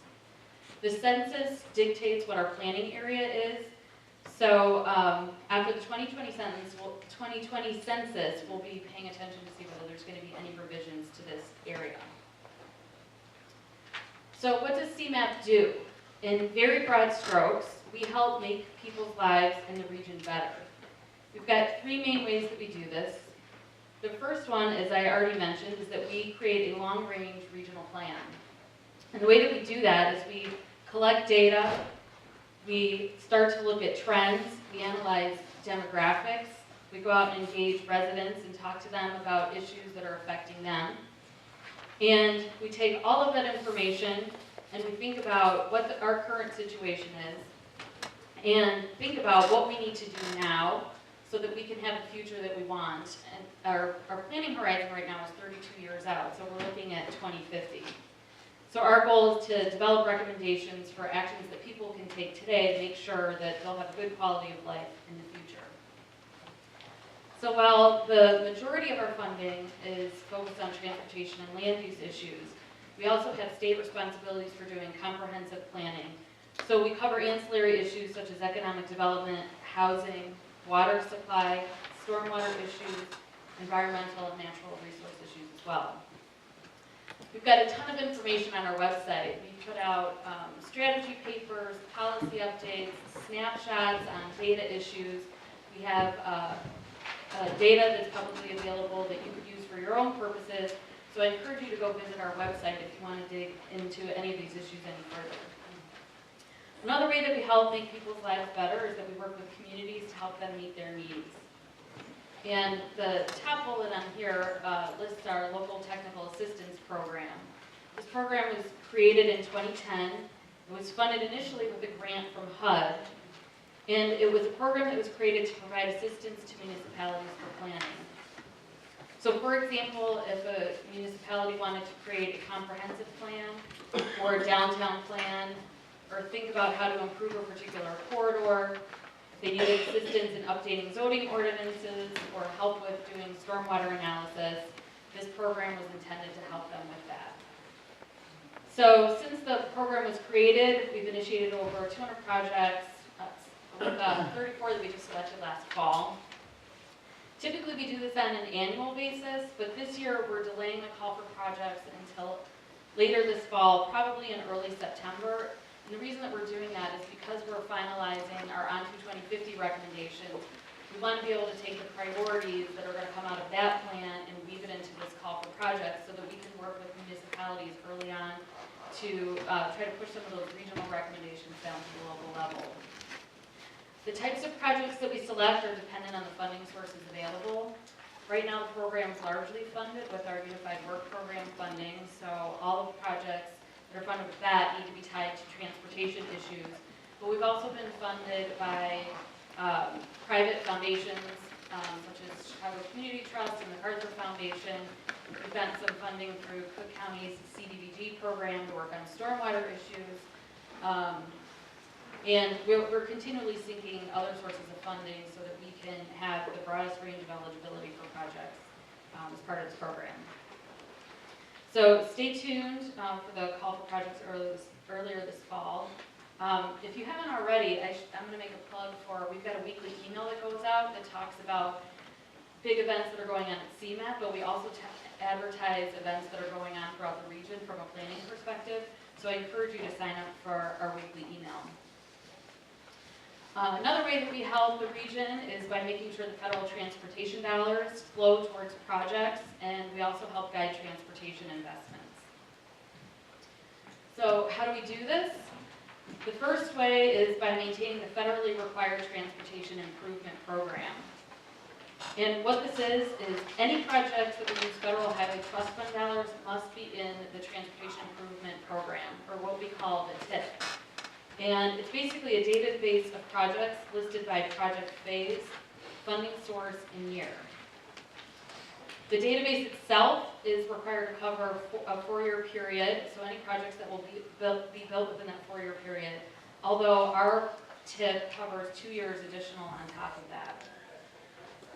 The census dictates what our planning area is. So after the 2020 census, we'll be paying attention to see whether there's going to be any revisions to this area. So what does CMAP do? In very broad strokes, we help make people's lives in the region better. We've got 3 main ways that we do this. The first one, as I already mentioned, is that we create a long-range regional plan. And the way that we do that is we collect data, we start to look at trends, we analyze demographics, we go out and engage residents and talk to them about issues that are affecting them. And we take all of that information and we think about what our current situation is and think about what we need to do now so that we can have the future that we want. And our planning horizon right now is 32 years out, so we're looking at 2050. So our goal is to develop recommendations for actions that people can take today to make sure that they'll have a good quality of life in the future. So while the majority of our funding is focused on transportation and land use issues, we also have state responsibilities for doing comprehensive planning. So we cover ancillary issues such as economic development, housing, water supply, stormwater issues, environmental and natural resource issues as well. We've got a ton of information on our website. We put out strategy papers, policy updates, snapshots on data issues. We have data that's publicly available that you could use for your own purposes. So I encourage you to go visit our website if you want to dig into any of these issues any further. Another way that we help make people's lives better is that we work with communities to help them meet their needs. And the top bullet on here lists our local technical assistance program. This program was created in 2010. It was funded initially with a grant from HUD. And it was a program that was created to provide assistance to municipalities for planning. So for example, if a municipality wanted to create a comprehensive plan or a downtown plan, or think about how to improve a particular corridor, if they needed assistance in updating zoning ordinances or help with doing stormwater analysis, this program was intended to help them with that. So since the program was created, we've initiated over 200 projects, with 34 that we just selected last fall. Typically we do this on an annual basis, but this year we're delaying the call for projects until later this fall, probably in early September. And the reason that we're doing that is because we're finalizing our On to 2050 recommendations. We want to be able to take the priorities that are going to come out of that plan and weave it into this call for projects so that we can work with municipalities early on to try to push some of those regional recommendations down to the local level. The types of projects that we select are dependent on the funding sources available. Right now the program is largely funded with our Unified Work Program funding, so all of the projects that are funded with that need to be tied to transportation issues. But we've also been funded by private foundations such as Chicago Community Trust and the MacArthur Foundation. We've gotten some funding through Cook County's CDBG program to work on stormwater issues. And we're continually seeking other sources of funding so that we can have the broadest range of eligibility for projects as part of this program. So stay tuned for the call for projects earlier this fall. If you haven't already, I'm going to make a plug for, we've got a weekly email that goes out that talks about big events that are going on at CMAP, but we also advertise events that are going on throughout the region from a planning perspective. So I encourage you to sign up for our weekly email. Another way that we help the region is by making sure the federal transportation dollars flow towards projects, and we also help guide transportation investments. So how do we do this? The first way is by maintaining the federally required transportation improvement program. And what this is any projects that would use federal highway trust fund dollars must be in the transportation improvement program, or what we call the TIP. And it's basically a database of projects listed by project phase, funding source, and year. The database itself is required to cover a 4-year period, so any projects that will be built within that 4-year period, although our TIP covers 2 years additional on top of that.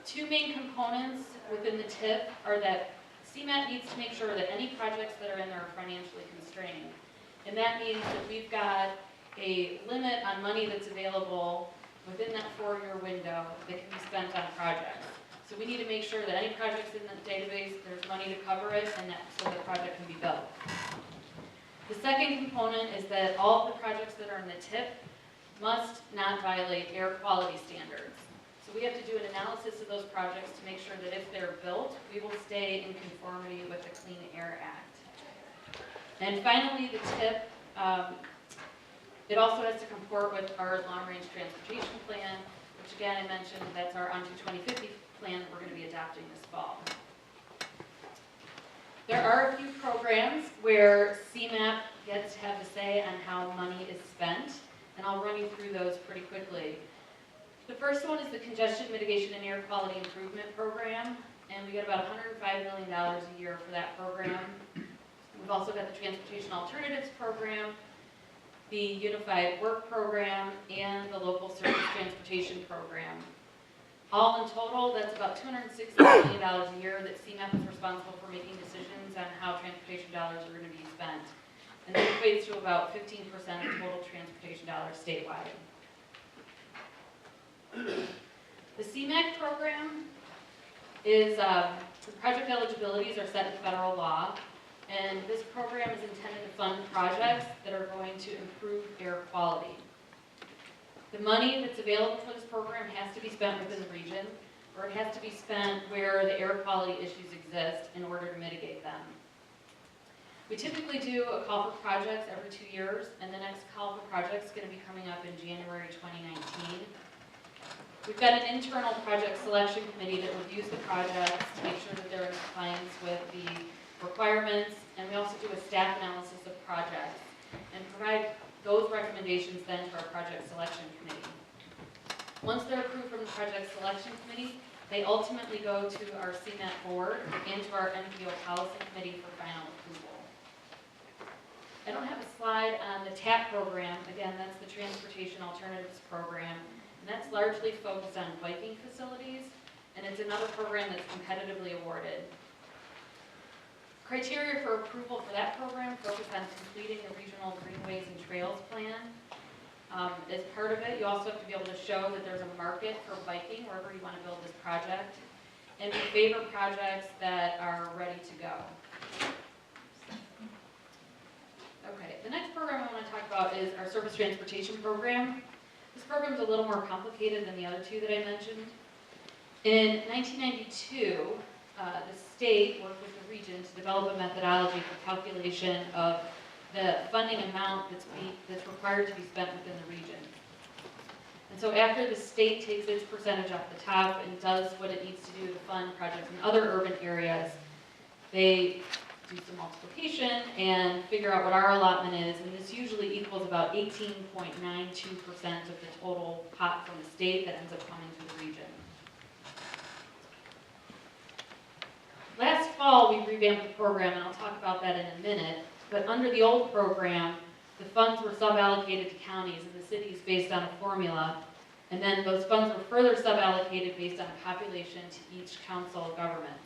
Two main components within the TIP are that CMAP needs to make sure that any projects that are in there are financially constrained. And that means that we've got a limit on money that's available within that 4-year window that can be spent on projects. So we need to make sure that any projects in the database, there's money to cover it, and that so the project can be built. The second component is that all of the projects that are in the TIP must not violate air quality standards. So we have to do an analysis of those projects to make sure that if they're built, we will stay in conformity with the Clean Air Act. And finally, the TIP, it also has to comport with our long-range transportation plan, which again, I mentioned, that's our On to 2050 plan that we're going to be adopting this fall. There are a few programs where CMAP gets to have a say on how money is spent, and I'll run you through those pretty quickly. The first one is the Congestion Mitigation and Air Quality Improvement Program, and we get about $105 million a year for that program. We've also got the Transportation Alternatives Program, the Unified Work Program, and the Local Service Transportation Program. All in total, that's about $260 million a year that CMAP is responsible for making decisions on how transportation dollars are going to be spent. And that equates to about 15% of total transportation dollars statewide. The CMAP program is, the project eligibilities are set in federal law, and this program is intended to fund projects that are going to improve air quality. The money that's available for this program has to be spent within the region, or it has to be spent where the air quality issues exist in order to mitigate them. We typically do a call for projects every 2 years, and the next call for projects is going to be coming up in January 2019. We've got an internal project selection committee that reviews the projects to make sure that they're in compliance with the requirements, and we also do a staff analysis of projects and provide those recommendations then to our project selection committee. Once they're approved from the project selection committee, they ultimately go to our CMAP board and to our MPO policy committee for final approval. I don't have a slide on the TAP program. Again, that's the Transportation Alternatives Program. And that's largely focused on biking facilities, and it's another program that's competitively awarded. Criteria for approval for that program focus on completing the Regional Greenways and Trails Plan. As part of it, you also have to be able to show that there's a market for biking wherever you want to build this project, and we favor projects that are ready to go. Okay, the next program I want to talk about is our Surface Transportation Program. This program is a little more complicated than the other two that I mentioned. In 1992, the state worked with the region to develop a methodology for calculation of the funding amount that's required to be spent within the region. And so after the state takes its percentage off the top and does what it needs to do to fund projects in other urban areas, they do some multiplication and figure out what our allotment is, and this usually equals about 18.92% of the total pot from the state that ends up coming to the region. Last fall, we revamped the program, and I'll talk about that in a minute, but under the old program, the funds were sub-allocated to counties and the cities based on a formula, and then those funds were further sub-allocated based on population to each council of governments.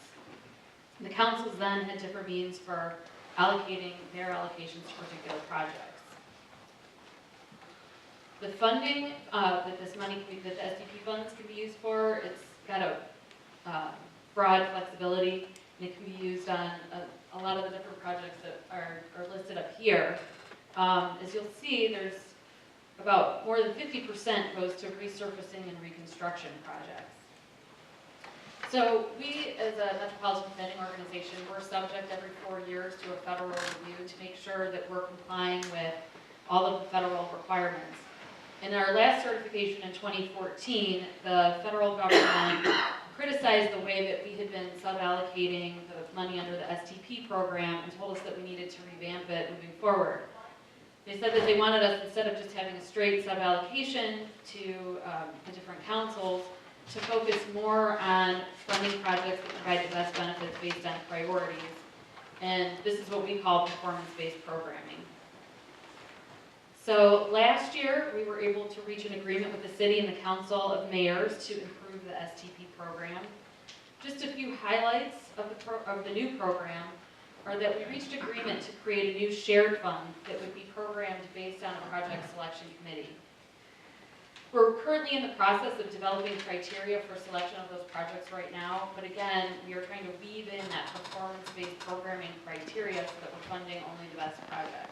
The councils then had different means for allocating their allocations to particular projects. The funding that this money, that the SDP funds can be used for, it's got a broad flexibility, and it can be used on a lot of the different projects that are listed up here. As you'll see, there's about more than 50% goes to resurfacing and reconstruction projects. So we, as a Metropolitan Planning Organization, we're subject every 4 years to a federal review to make sure that we're complying with all of the federal requirements. In our last certification in 2014, the federal government criticized the way that we had been sub-allocating the money under the STP program and told us that we needed to revamp it moving forward. They said that they wanted us, instead of just having a straight sub-allocation to the different councils, to focus more on funding projects that provide the best benefits based on priorities. And this is what we call performance-based programming. So last year, we were able to reach an agreement with the city and the Council of Mayors to improve the STP program. Just a few highlights of the new program are that we reached agreement to create a new shared fund that would be programmed based on a project selection committee. We're currently in the process of developing criteria for selection of those projects right now, but again, we are trying to weave in that performance-based programming criteria so that we're funding only the best projects.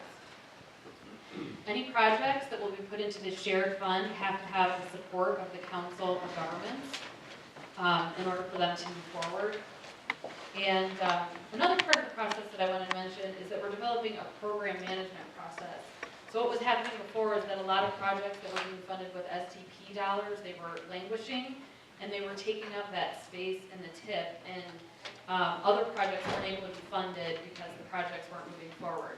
Any projects that will be put into the shared fund have to have the support of the Council of Governments in order for them to move forward. And another part of the process that I want to mention is that we're developing a program management process. So what was happening before is that a lot of projects that were being funded with STP dollars, they were languishing, and they were taking up that space in the TIP, and other projects weren't able to be funded because the projects weren't moving forward.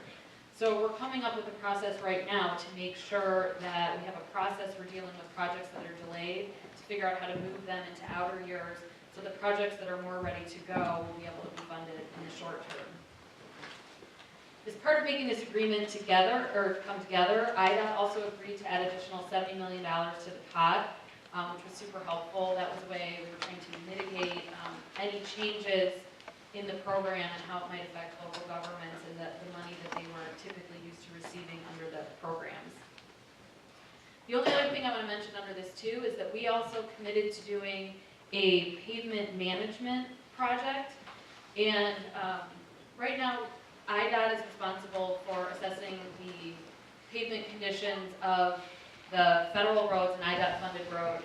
So we're coming up with a process right now to make sure that we have a process for dealing with projects that are delayed, to figure out how to move them into outer years, so the projects that are more ready to go will be able to be funded in the short term. As part of making this agreement come together, IDOT also agreed to add additional $70 million to the pot, which was super helpful. That was a way we were trying to mitigate any changes in the program and how it might affect local governments and the money that they were typically used to receiving under the programs. The only other thing I want to mention under this too is that we also committed to doing a pavement management project, and right now IDOT is responsible for assessing the pavement conditions of the federal roads and IDOT funded roads,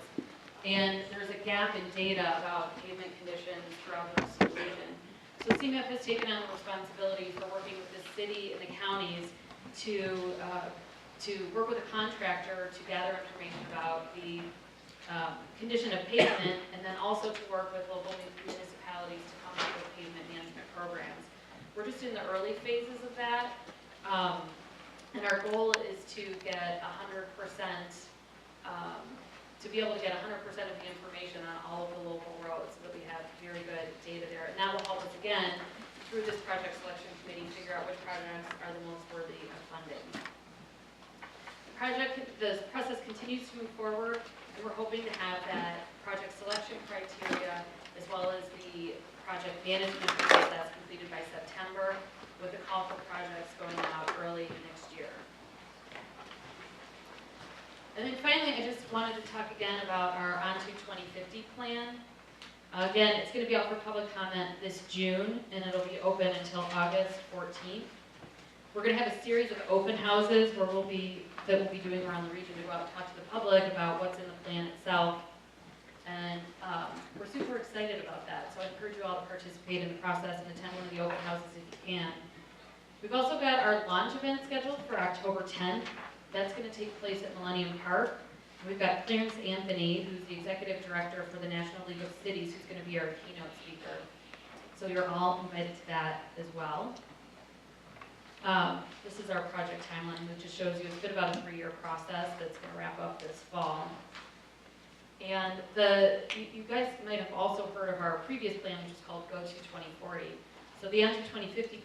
and there's a gap in data about pavement conditions throughout the rest of the region. So CMAP has taken on the responsibility for working with the city and the counties to work with a contractor to gather information about the condition of pavement, and then also to work with local municipalities to come up with pavement management programs. We're just in the early phases of that, and our goal is to get 100%, to be able to get 100% of the information on all of the local roads so that we have very good data there. And that will help us, again, through this project selection committee, figure out which projects are the most worthy of funding. The process continues to move forward, and we're hoping to have that project selection criteria as well as the project management process completed by September, with a call for projects going out early next year. And then finally, I just wanted to talk again about our Onto 2050 plan. Again, it's going to be out for public comment this June, and it'll be open until August 14th. We're going to have a series of open houses that we'll be doing around the region to go out and talk to the public about what's in the plan itself. And we're super excited about that, so I encourage you all to participate in the process and attend one of the open houses if you can. We've also got our launch event scheduled for October 10th. That's going to take place at Millennium Park. We've got Clarence Anthony, who's the Executive Director for the National League of Cities, who's going to be our keynote speaker. So you're all invited to that as well. This is our project timeline, which just shows you it's been about a 3-year process that's going to wrap up this fall. And you guys might have also heard of our previous plan, which is called Go to 2040. So the Onto 2050